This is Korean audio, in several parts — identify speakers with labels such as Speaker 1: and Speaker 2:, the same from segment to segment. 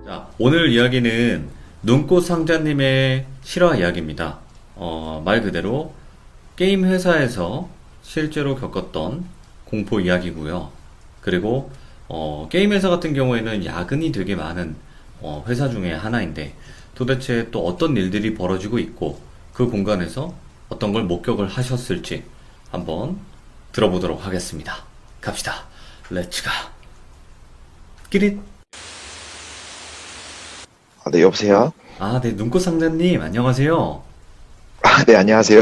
Speaker 1: 자, 오늘 이야기는 눈꽃 상자님의 실화 이야기입니다. 말 그대로 게임 회사에서 실제로 겪었던 공포 이야기고요. 그리고 게임 회사 같은 경우에는 야근이 되게 많은 회사 중에 하나인데 도대체 또 어떤 일들이 벌어지고 있고 그 공간에서 어떤 걸 목격을 하셨을지 한번 들어보도록 하겠습니다. 갑시다. 렛츠가. 끼릿.
Speaker 2: 네, 여보세요?
Speaker 1: 아, 네, 눈꽃 상자님, 안녕하세요.
Speaker 2: 네, 안녕하세요.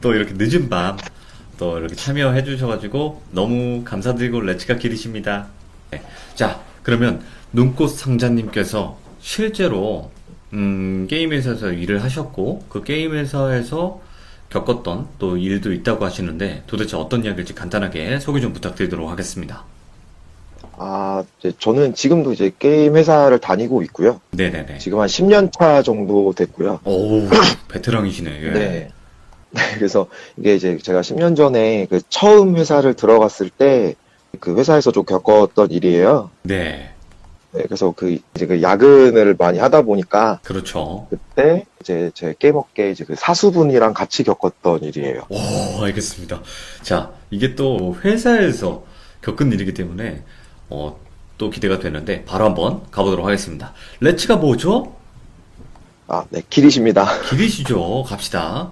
Speaker 1: 또 이렇게 늦은 밤, 또 이렇게 참여해 주셔가지고, 너무 감사드리고, 렛츠가 길이십니다. 네. 자, 그러면 눈꽃 상자님께서 실제로, 게임 회사에서 일을 하셨고, 그 게임 회사에서 겪었던 또 일도 있다고 하시는데, 도대체 어떤 이야기일지 간단하게 소개 좀 부탁드리도록 하겠습니다.
Speaker 2: 저는 지금도 이제 게임 회사를 다니고 있고요.
Speaker 1: 네네네.
Speaker 2: 지금 한 10년 차 정도 됐고요.
Speaker 1: 오, 베테랑이시네. 예.
Speaker 2: 네. 그래서 이게 이제 제가 10년 전에 그 처음 회사를 들어갔을 때 그 회사에서 좀 겪었던 일이에요.
Speaker 1: 네,
Speaker 2: 네, 그래서 이제 그 야근을 많이 하다 보니까
Speaker 1: 그렇죠.
Speaker 2: 그때 이제 제 게임업계 이제 그 사수분이랑 같이 겪었던 일이에요.
Speaker 1: 오, 알겠습니다. 자, 이게 또 회사에서 겪은 일이기 때문에 또 기대가 되는데 바로 한번 가보도록 하겠습니다. 렛츠가 뭐죠?
Speaker 2: 네, 길이십니다.
Speaker 1: 길이시죠. 갑시다.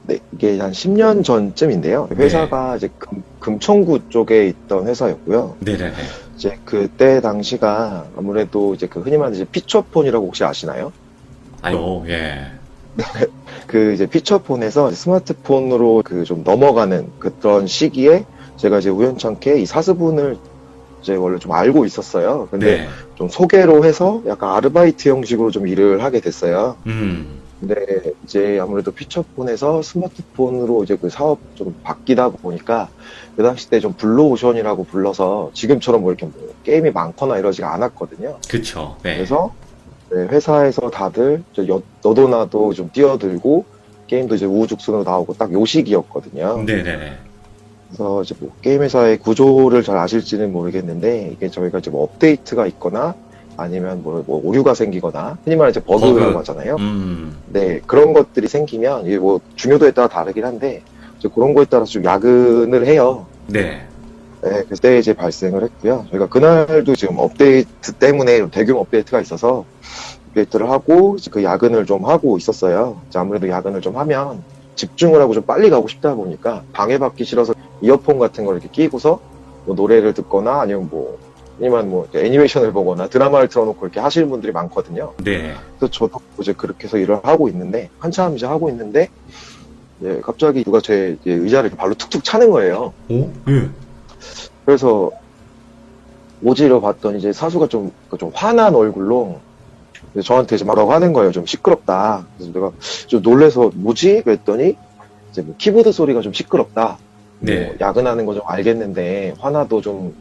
Speaker 2: 네, 이게 한 10년 전쯤인데요. 회사가 이제 금천구 쪽에 있던 회사였고요.
Speaker 1: 네네네.
Speaker 2: 이제 그때 당시가 아무래도 이제 그 흔히 말하는 이제 피처폰이라고 혹시 아시나요?
Speaker 1: 아유, 예.
Speaker 2: 그 이제 피처폰에서 스마트폰으로 그 좀 넘어가는 그런 시기에 제가 이제 우연찮게 이 사수분을 이제 원래 좀 알고 있었어요. 근데
Speaker 1: 네.
Speaker 2: 좀 소개로 해서 약간 아르바이트 형식으로 좀 일을 하게 됐어요. 근데 이제 아무래도 피처폰에서 스마트폰으로 이제 그 사업 좀 바뀌다 보니까 그 당시 때 좀 블루오션이라고 불러서 지금처럼 뭐 이렇게 뭐 게임이 많거나 이러지가 않았거든요.
Speaker 1: 그쵸. 네.
Speaker 2: 그래서 네, 회사에서 다들 너도 나도 좀 뛰어들고 게임도 이제 우후죽순으로 나오고 딱 요 시기였거든요.
Speaker 1: 네네네.
Speaker 2: 그래서 이제 뭐 게임 회사의 구조를 잘 아실지는 모르겠는데 이게 저희가 이제 뭐 업데이트가 있거나 아니면 뭐 오류가 생기거나 흔히 말해 이제 버그라고 하잖아요. 네, 그런 것들이 생기면 이게 뭐 중요도에 따라 다르긴 한데 이제 그런 거에 따라서 좀 야근을 해요.
Speaker 1: 네.
Speaker 2: 네, 그때 이제 발생을 했고요. 저희가 그날도 지금 업데이트 때문에 좀 대규모 업데이트가 있어서 업데이트를 하고 이제 그 야근을 좀 하고 있었어요. 이제 아무래도 야근을 좀 하면 집중을 하고 좀 빨리 가고 싶다 보니까 방해받기 싫어서 이어폰 같은 걸 이렇게 끼고서 뭐 노래를 듣거나 아니면 뭐 아니면 뭐 애니메이션을 보거나 드라마를 틀어놓고 이렇게 하시는 분들이 많거든요.
Speaker 1: 네.
Speaker 2: 그래서 저도 이제 그렇게 해서 일을 하고 있는데 한참 이제 하고 있는데 이제 갑자기 누가 제 이제 의자를 이렇게 발로 툭툭 차는 거예요.
Speaker 1: 오? 예.
Speaker 2: 그래서 오지려 봤더니 이제 사수가 좀 화난 얼굴로 저한테 이제 뭐라고 하는 거예요. 좀 시끄럽다. 그래서 내가 좀 놀래서 뭐지? 그랬더니 이제 뭐 키보드 소리가 좀 시끄럽다.
Speaker 1: 네.
Speaker 2: 뭐 야근하는 거 좀 알겠는데 화나도 좀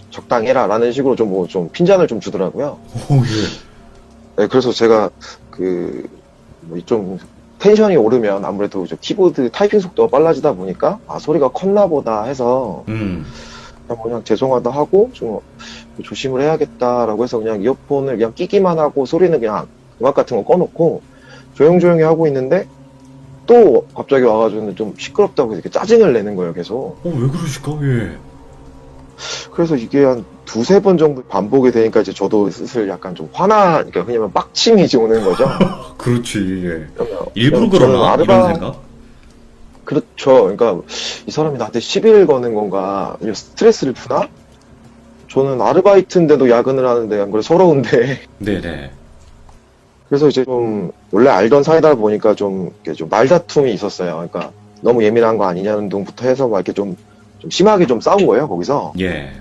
Speaker 2: 적당해라 라는 식으로 좀 핀잔을 좀 주더라고요.
Speaker 1: 오, 예.
Speaker 2: 네, 그래서 제가 좀 텐션이 오르면 아무래도 저 키보드 타이핑 속도가 빨라지다 보니까 소리가 컸나 보다 해서 그냥 죄송하다 하고 좀 조심을 해야겠다라고 해서 그냥 이어폰을 그냥 끼기만 하고 소리는 그냥 음악 같은 거 꺼놓고 조용조용히 하고 있는데 또 갑자기 와가지고 좀 시끄럽다고 이렇게 짜증을 내는 거예요, 계속.
Speaker 1: 왜 그러실까? 예.
Speaker 2: 그래서 이게 한 두세 번 정도 반복이 되니까 이제 저도 슬슬 약간 좀 그러니까 흔히 말하면 빡침이 이제 오는 거죠.
Speaker 1: 그렇지, 예.
Speaker 2: 그러면
Speaker 1: 일부러
Speaker 2: 저는
Speaker 1: 그러나? 이런 생각?
Speaker 2: 그렇죠. 그러니까 이 사람이 나한테 시비를 거는 건가? 아니면 스트레스를 푸나? 저는 아르바이트인데도 야근을 하는데 안 그래 서러운데.
Speaker 1: 네네.
Speaker 2: 그래서 이제 좀 원래 알던 사이다 보니까 좀 이렇게 좀 말다툼이 있었어요. 그러니까 너무 예민한 거 아니냐는 등부터 해서 막 이렇게 좀 심하게 좀 싸운 거예요, 거기서.
Speaker 1: 예.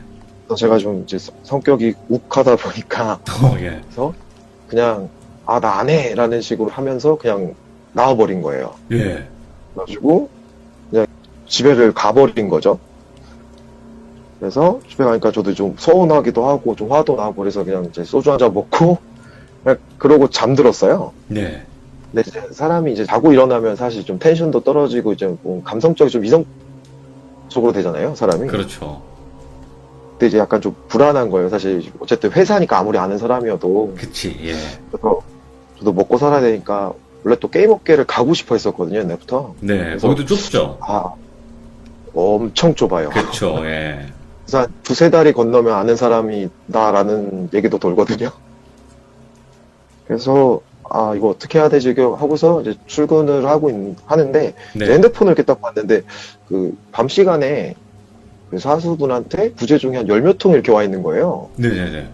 Speaker 2: 그래서 제가 좀 이제 성격이 욱하다 보니까
Speaker 1: 예.
Speaker 2: 그래서 그냥 나 안 해라는 식으로 하면서 그냥 나와버린 거예요.
Speaker 1: 예.
Speaker 2: 그래가지고 그냥 집에를 가버린 거죠. 그래서 집에 가니까 저도 좀 서운하기도 하고 좀 화도 나고 그래서 그냥 이제 소주 한 잔 먹고 그냥 그러고 잠들었어요.
Speaker 1: 네.
Speaker 2: 근데 이제 사람이 이제 자고 일어나면 사실 좀 텐션도 떨어지고 이제 뭐 감성적이 좀 속으로 되잖아요, 사람이.
Speaker 1: 그렇죠.
Speaker 2: 근데 이제 약간 좀 불안한 거예요, 사실. 어쨌든 회사니까 아무리 아는 사람이어도.
Speaker 1: 그치, 예.
Speaker 2: 그래서 저도 먹고 살아야 되니까 원래 또 게임 업계를 가고 싶어 했었거든요, 옛날부터.
Speaker 1: 네,
Speaker 2: 그래서-
Speaker 1: 거기도 좁죠.
Speaker 2: 아, 엄청 좁아요.
Speaker 1: 그쵸, 예.
Speaker 2: 그래서 한 두세 달이 건너면 아는 사람이다라는 얘기도 돌거든요. 그래서 아 이거 어떻게 해야 되지 하고서 이제 출근을 하는데
Speaker 1: 네.
Speaker 2: 이제 핸드폰을 이렇게 딱 봤는데 그 밤 시간에 그 사수분한테 부재 중에 한 열 몇 통 이렇게 와 있는 거예요.
Speaker 1: 네네네.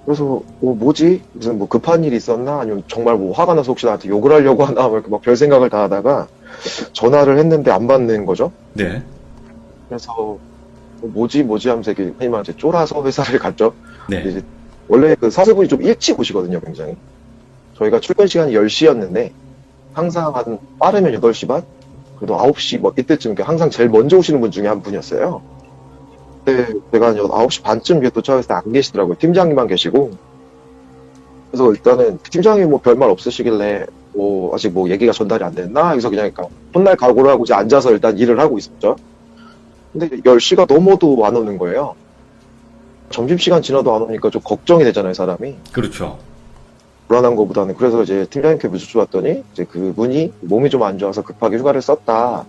Speaker 2: 그래서 뭐지 무슨 뭐 급한 일이 있었나 아니면 정말 뭐 화가 나서 혹시 나한테 욕을 하려고 하나 막 별 생각을 다 하다가 전화를 했는데 안 받는 거죠.
Speaker 1: 네.
Speaker 2: 그래서 뭐지 하면서 이렇게 흔히 말해서 쫄아서 회사를 갔죠.
Speaker 1: 네.
Speaker 2: 이제 원래 그 사수분이 좀 일찍 오시거든요, 굉장히. 저희가 출근 시간이 10시였는데, 항상 한 빠르면 8시 반? 그래도 9시 뭐 이때쯤 항상 제일 먼저 오시는 분 중에 한 분이었어요. 근데 제가 한 9시 반쯤 도착했을 때 안 계시더라고요. 팀장님만 계시고. 그래서 일단은 팀장님이 뭐 별말 없으시길래, 뭐 아직 뭐 얘기가 전달이 안 됐나? 그래서 그냥 약간 혼날 각오를 하고 이제 앉아서 일단 일을 하고 있었죠. 근데 10시가 넘어도 안 오는 거예요. 점심시간 지나도 안 오니까 좀 걱정이 되잖아요, 사람이.
Speaker 1: 그렇죠.
Speaker 2: 불안한 것보다는. 그래서 이제 팀장님께 무수주 왔더니, 이제 그분이 몸이 좀 안 좋아서 급하게 휴가를 썼다.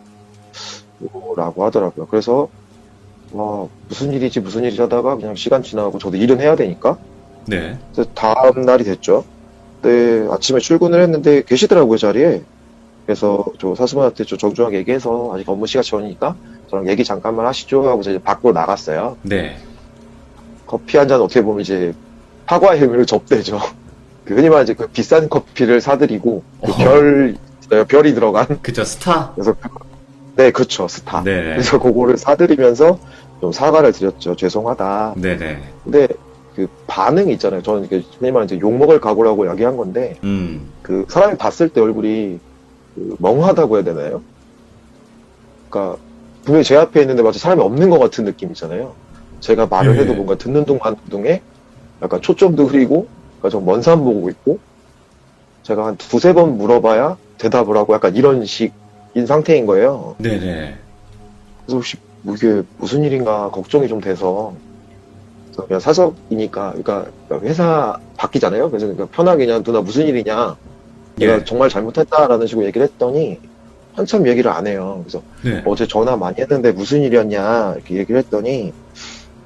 Speaker 2: 라고 하더라고요. 그래서, 무슨 일이지 하다가 그냥 시간 지나고 저도 일은 해야 되니까.
Speaker 1: 네.
Speaker 2: 그래서 다음 날이 됐죠. 네, 아침에 출근을 했는데 계시더라고요, 자리에. 그래서 저 사수분한테 좀 정중하게 얘기해서 아직 업무 시간 전이니까 저랑 얘기 잠깐만 하시죠 하고 이제 밖으로 나갔어요.
Speaker 1: 네.
Speaker 2: 커피 한 잔 어떻게 보면 이제 사과의 의미를 접대죠. 그 흔히 말하는 그 비싼 커피를 사드리고 그 별이 들어간
Speaker 1: 그쵸, 스타?
Speaker 2: 그래서 네 그렇죠 스타.
Speaker 1: 네.
Speaker 2: 그래서 그거를 사드리면서 좀 사과를 드렸죠. 죄송하다.
Speaker 1: 네네.
Speaker 2: 근데 그 반응이 있잖아요. 저는 이게 흔히 말하는 욕 먹을 각오라고 이야기한 건데 그 사람이 봤을 때 얼굴이 그 멍하다고 해야 되나요? 그러니까 분명히 제 앞에 있는데 마치 사람이 없는 것 같은 느낌이잖아요. 제가 말을 해도
Speaker 1: 예.
Speaker 2: 뭔가 듣는 동안에 약간 초점도 흐리고 그러니까 좀 먼 산 보고 있고 제가 한 두세 번 물어봐야 대답을 하고 약간 이런 식인 상태인 거예요.
Speaker 1: 네네.
Speaker 2: 그래서 혹시 뭐 이게 무슨 일인가 걱정이 좀 돼서 그래서 그냥 사석이니까 그러니까 회사 바뀌잖아요. 그래서 그냥 편하게 그냥 누나 무슨 일이냐 내가
Speaker 1: 예.
Speaker 2: 정말 잘못했다라는 식으로 얘기를 했더니 한참 얘기를 안 해요. 그래서
Speaker 1: 네.
Speaker 2: 어제 전화 많이 했는데 무슨 일이었냐 이렇게 얘기를 했더니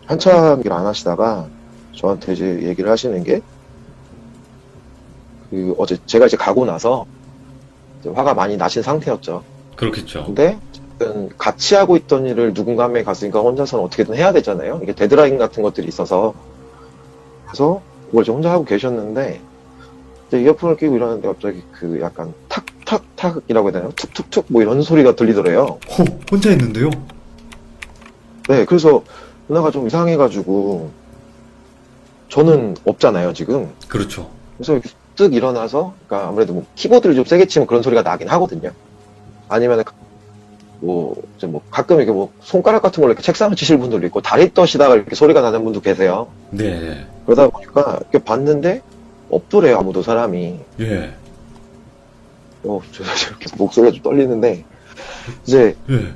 Speaker 2: 한참 얘기를 안 하시다가 저한테 이제 얘기를 하시는 게 그 어제 제가 이제 가고 나서 이제 화가 많이 나신 상태였죠.
Speaker 1: 그렇겠죠.
Speaker 2: 근데 어쨌든 같이 하고 있던 일을 누군가 한 명이 갔으니까 혼자서는 어떻게든 해야 되잖아요. 이게 데드라인 같은 것들이 있어서 그래서 그걸 이제 혼자 하고 계셨는데 이제 이어폰을 끼고 이러는데 갑자기 그 약간 탁탁탁이라고 해야 되나요? 툭툭툭 뭐 이런 소리가 들리더래요.
Speaker 1: 혼자 있는데요?
Speaker 2: 네, 그래서 누나가 좀 이상해가지고 저는 없잖아요 지금.
Speaker 1: 그렇죠.
Speaker 2: 그래서 이렇게 뜩 일어나서 그러니까 아무래도 뭐 키보드를 좀 세게 치면 그런 소리가 나긴 하거든요. 아니면 뭐 이제 뭐 가끔 이렇게 뭐 손가락 같은 걸로 이렇게 책상을 치실 분들도 있고 다리 떠시다가 이렇게 소리가 나는 분도 계세요.
Speaker 1: 네.
Speaker 2: 그러다 보니까 이렇게 봤는데 없더래요 아무도 사람이.
Speaker 1: 예.
Speaker 2: 저 사실 이렇게 목소리가 좀 떨리는데 이제
Speaker 1: 예.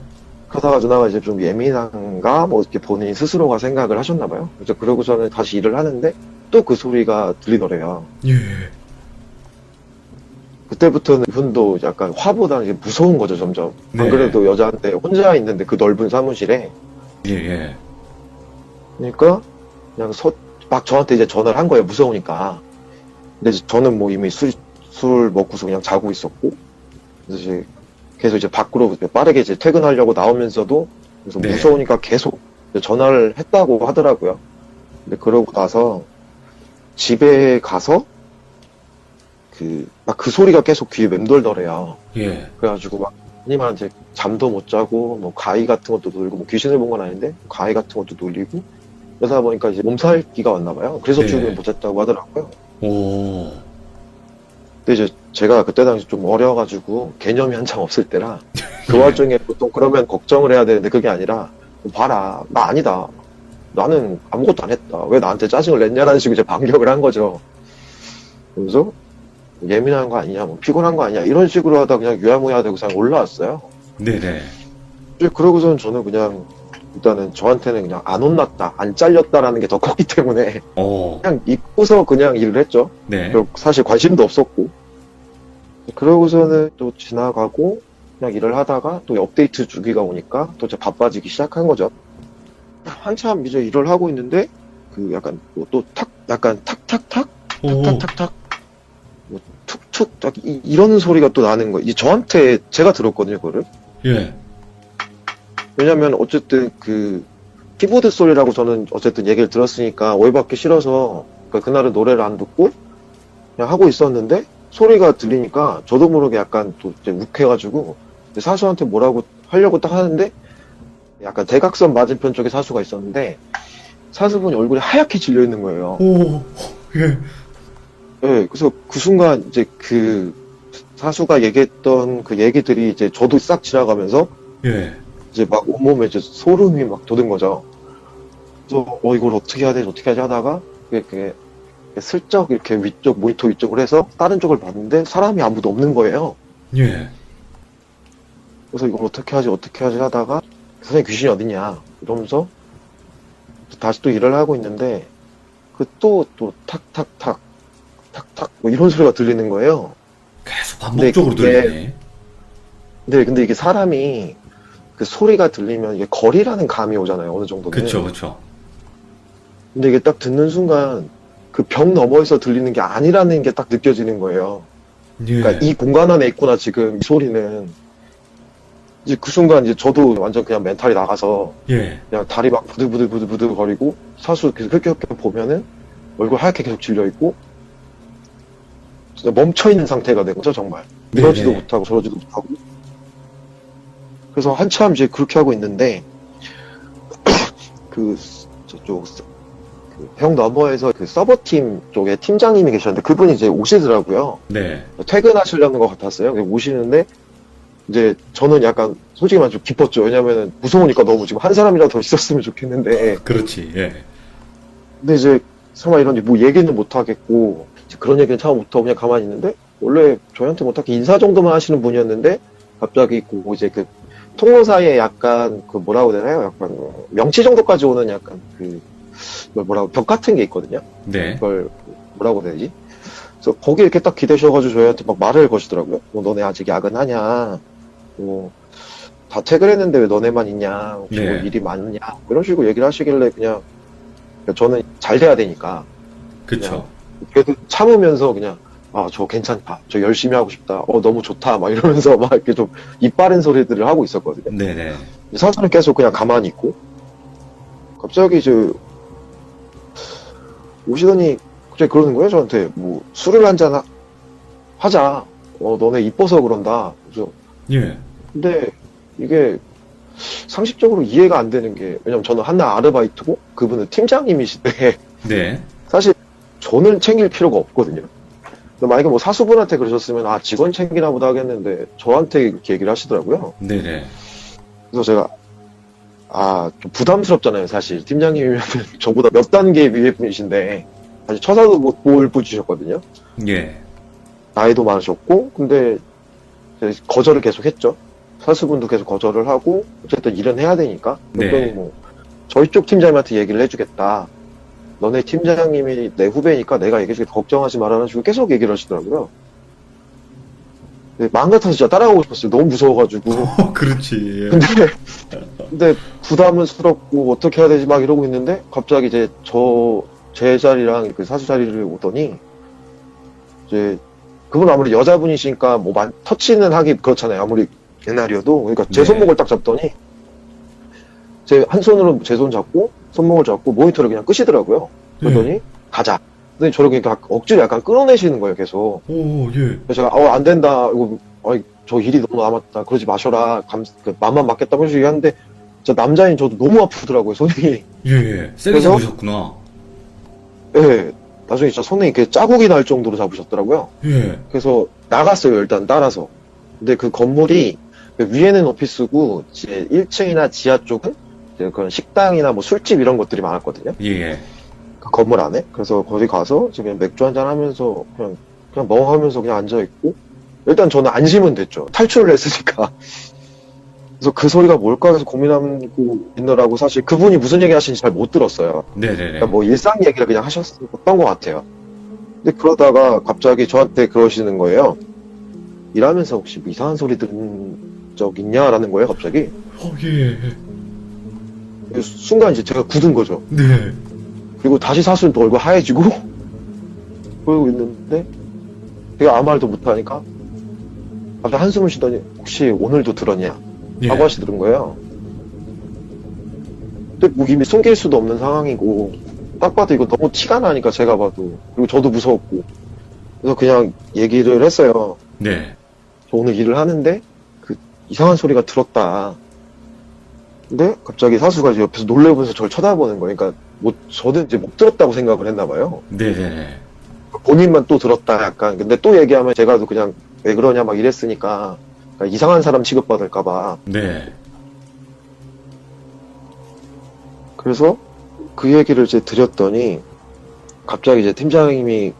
Speaker 2: 그러다가 누나가 이제 좀 예민한가 뭐 이렇게 본인 스스로가 생각을 하셨나 봐요. 그래서 그러고서는 다시 일을 하는데 또 그 소리가 들리더래요.
Speaker 1: 예.
Speaker 2: 그때부터는 그분도 약간 화보다는 이게 무서운 거죠 점점.
Speaker 1: 네.
Speaker 2: 안 그래도 여자한테 혼자 있는데 그 넓은 사무실에
Speaker 1: 예, 예.
Speaker 2: 그러니까 그냥 막 저한테 이제 전화를 한 거예요 무서우니까. 근데 이제 저는 뭐 이미 술 먹고서 그냥 자고 있었고 그래서 이제 계속 이제 밖으로 빠르게 이제 퇴근하려고 나오면서도 그래서
Speaker 1: 네.
Speaker 2: 무서우니까 계속 전화를 했다고 하더라고요. 근데 그러고 나서 집에 가서 막 그 소리가 계속 귀에 맴돌더래요.
Speaker 1: 예.
Speaker 2: 그래가지고 막 흔히 말하는 이제 잠도 못 자고 뭐 가위 같은 것도 놀고 뭐 귀신을 본 건 아닌데 가위 같은 것도 놀리고 그러다 보니까 이제 몸살기가 왔나 봐요. 그래서
Speaker 1: 네.
Speaker 2: 출근을 못했다고 하더라고요.
Speaker 1: 오.
Speaker 2: 근데 이제 제가 그때 당시 좀 어려가지고 개념이 한참 없을 때라 그 와중에 보통 그러면 걱정을 해야 되는데 그게 아니라 봐라 나 아니다. 나는 아무것도 안 했다. 왜 나한테 짜증을 냈냐라는 식으로 이제 반격을 한 거죠. 그래서 예민한 거 아니냐, 뭐 피곤한 거 아니냐 이런 식으로 하다 그냥 유야무야 되고 그냥 올라왔어요.
Speaker 1: 네네.
Speaker 2: 이제 그러고서는 저는 그냥 일단은 저한테는 그냥 안 혼났다, 안 잘렸다라는 게 더 컸기 때문에 그냥 잊고서 그냥 일을 했죠.
Speaker 1: 네.
Speaker 2: 사실 관심도 없었고. 그러고서는 또 지나가고 그냥 일을 하다가 또 업데이트 주기가 오니까 또 이제 바빠지기 시작한 거죠. 한참 이제 일을 하고 있는데 그 약간 또 약간 탁탁탁
Speaker 1: 오.
Speaker 2: 탁탁탁탁 뭐 툭툭 딱 이런 소리가 또 나는 거예요. 이 저한테 제가 들었거든요, 그거를.
Speaker 1: 예.
Speaker 2: 왜냐면 어쨌든 그 키보드 소리라고 저는 어쨌든 얘기를 들었으니까 오해받기 싫어서 그러니까 그날은 노래를 안 듣고 그냥 하고 있었는데 소리가 들리니까 저도 모르게 약간 또 이제 욱해가지고 사수한테 뭐라고 하려고 딱 하는데 약간 대각선 맞은편 쪽에 사수가 있었는데 사수분이 얼굴이 하얗게 질려 있는 거예요.
Speaker 1: 오. 예.
Speaker 2: 네, 그래서 그 순간 이제 그 사수가 얘기했던 그 얘기들이 이제 저도 싹 지나가면서
Speaker 1: 예.
Speaker 2: 이제 막 온몸에 이제 소름이 막 돋은 거죠. 그래서 이걸 어떻게 해야 되지 어떻게 하지 하다가 이렇게 슬쩍 이렇게 위쪽 모니터 위쪽을 해서 다른 쪽을 봤는데 사람이 아무도 없는 거예요.
Speaker 1: 예.
Speaker 2: 그래서 이걸 어떻게 하지 하다가 선생님 귀신이 어딨냐 이러면서 다시 또 일을 하고 있는데 그 또 탁탁탁 탁탁 뭐 이런 소리가 들리는 거예요.
Speaker 1: 계속 반복적으로
Speaker 2: 근데
Speaker 1: 들리네.
Speaker 2: 네, 근데 이게 사람이 그 소리가 들리면 이게 거리라는 감이 오잖아요, 어느 정도는.
Speaker 1: 그쵸, 그쵸.
Speaker 2: 근데 이게 딱 듣는 순간 그 벽 너머에서 들리는 게 아니라는 게 딱 느껴지는 거예요.
Speaker 1: 예.
Speaker 2: 그러니까 이 공간 안에 있구나, 지금 이 소리는. 이제 그 순간 이제 저도 완전 그냥 멘탈이 나가서
Speaker 1: 예.
Speaker 2: 그냥 다리 막 부들부들 거리고 사수 계속 흑격격 보면은 얼굴 하얗게 계속 질려있고 진짜 멈춰있는 상태가 된 거죠, 정말. 이러지도
Speaker 1: 네네.
Speaker 2: 못하고 저러지도 못하고. 그래서 한참 이제 그렇게 하고 있는데, 그, 저쪽, 벽 너머에서 그 서버팀 쪽에 팀장님이 계셨는데, 그분이 이제 오시더라고요.
Speaker 1: 네.
Speaker 2: 퇴근하시려는 것 같았어요. 오시는데, 이제 저는 약간, 솔직히 말하면 좀 기뻤죠. 왜냐면은 무서우니까 너무 지금 한 사람이라도 더 있었으면 좋겠는데,
Speaker 1: 그렇지. 예.
Speaker 2: 근데 이제 설마 이런 뭐 얘기는 못 하겠고, 그런 얘기는 참 못하고 그냥 가만히 있는데, 원래 저희한테 못하게 인사 정도만 하시는 분이었는데, 갑자기 그 이제 그 통로 사이에 약간 그 뭐라고 해야 되나요? 약간 명치 정도까지 오는 약간 그 뭐라고 벽 같은 게 있거든요.
Speaker 1: 네.
Speaker 2: 그걸 뭐라고 해야 되지? 그래서 거기 이렇게 딱 기대셔가지고 저희한테 막 말을 거시더라고요. 뭐 너네 아직 야근하냐? 뭐 다 퇴근했는데 왜 너네만 있냐? 혹시 뭐
Speaker 1: 네.
Speaker 2: 일이 많냐? 이런 식으로 얘기를 하시길래 그냥 저는 잘 돼야 되니까
Speaker 1: 그쵸.
Speaker 2: 그래도 참으면서 그냥 저 괜찮다. 저 열심히 하고 싶다. 너무 좋다. 막 이러면서 막 이렇게 좀 입 바른 소리들을 하고 있었거든요.
Speaker 1: 네네.
Speaker 2: 사수는 계속 그냥 가만히 있고, 갑자기 오시더니 갑자기 그러는 거예요, 저한테. 뭐, 술을 한잔 하자. 너네 이뻐서 그런다. 그래서,
Speaker 1: 예.
Speaker 2: 근데 이게 상식적으로 이해가 안 되는 게, 왜냐면 저는 한나 아르바이트고, 그분은 팀장님이신데,
Speaker 1: 네.
Speaker 2: 사실 저는 챙길 필요가 없거든요. 근데 만약에 뭐 사수분한테 그러셨으면 직원 챙기나 보다 하겠는데 저한테 이렇게 얘기를 하시더라고요.
Speaker 1: 네네.
Speaker 2: 그래서 제가 좀 부담스럽잖아요, 사실. 팀장님이면 저보다 몇 단계 위에 분이신데 사실 처사도 못 보여주셨거든요.
Speaker 1: 예.
Speaker 2: 나이도 많으셨고 근데 거절을 계속 했죠. 사수분도 계속 거절을 하고 어쨌든 일은 해야 되니까 그랬더니
Speaker 1: 네.
Speaker 2: 뭐 저희 쪽 팀장님한테 얘기를 해주겠다. 너네 팀장님이 내 후배니까 내가 얘기해줄게. 걱정하지 말아라 주고 계속 얘기를 하시더라고요. 마음 같아서 진짜 따라가고 싶었어요. 너무 무서워가지고.
Speaker 1: 그렇지.
Speaker 2: 근데 부담스럽고 어떻게 해야 되지 막 이러고 있는데 갑자기 이제 제 자리랑 그 사수 자리를 오더니 이제 그분 아무리 여자분이시니까 뭐 터치는 하기 그렇잖아요. 아무리 옛날이어도. 그러니까 제
Speaker 1: 네.
Speaker 2: 손목을 딱 잡더니 제 한 손으로 제 손 잡고 손목을 잡고 모니터를 그냥 끄시더라고요. 그러더니 가자. 근데 저를 그러니까 억지로 약간 끌어내시는 거예요, 계속.
Speaker 1: 오, 예.
Speaker 2: 그래서 제가 안 된다. 이거 저 일이 너무 남았다. 그러지 마셔라. 맘만 맞겠다. 그런 식으로 얘기하는데 저 남자인 저도 너무 아프더라고요, 손이.
Speaker 1: 예, 예. 세게
Speaker 2: 그래서?
Speaker 1: 잡으셨구나.
Speaker 2: 예. 나중에 진짜 손에 이렇게 자국이 날 정도로 잡으셨더라고요.
Speaker 1: 예.
Speaker 2: 그래서 나갔어요, 일단 따라서. 근데 그 건물이 위에는 오피스고 이제 1층이나 지하 쪽은 이제 그런 식당이나 뭐 술집 이런 것들이 많았거든요.
Speaker 1: 예, 예.
Speaker 2: 그 건물 안에. 그래서 거기 가서 지금 맥주 한잔 하면서 그냥 멍하면서 그냥 앉아있고 일단 저는 안심은 됐죠. 탈출을 했으니까. 그래서 그 소리가 뭘까 해서 고민하고 있느라고 사실 그분이 무슨 얘기 하시는지 잘 못 들었어요.
Speaker 1: 네네네.
Speaker 2: 그러니까 뭐 일상 얘기를 그냥 하셨던 것 같아요. 근데 그러다가 갑자기 저한테 그러시는 거예요. 일하면서 혹시 뭐 이상한 소리 들은 적 있냐라는 거예요, 갑자기.
Speaker 1: 예.
Speaker 2: 그래서 순간 이제 제가 굳은 거죠.
Speaker 1: 네.
Speaker 2: 그리고 다시 사수는 또 얼굴 하얘지고 그러고 있는데 제가 아무 말도 못하니까 갑자기 한숨을 쉬더니 혹시 오늘도 들었냐?
Speaker 1: 예.
Speaker 2: 하고 하시더는 거예요. 근데 뭐 이미 숨길 수도 없는 상황이고 딱 봐도 이거 너무 티가 나니까 제가 봐도 그리고 저도 무서웠고 그래서 그냥 얘기를 했어요.
Speaker 1: 네.
Speaker 2: 저 오늘 일을 하는데 그 이상한 소리가 들었다. 근데 갑자기 사수가 이제 옆에서 놀래면서 저를 쳐다보는 거예요. 그러니까 뭐 저는 이제 못 들었다고 생각을 했나 봐요.
Speaker 1: 네네네.
Speaker 2: 본인만 또 들었다 약간. 근데 또 얘기하면 제가 또 그냥 왜 그러냐 막 이랬으니까 그러니까 이상한 사람 취급받을까 봐.
Speaker 1: 네.
Speaker 2: 그래서 그 얘기를 이제 드렸더니 갑자기 이제 팀장님이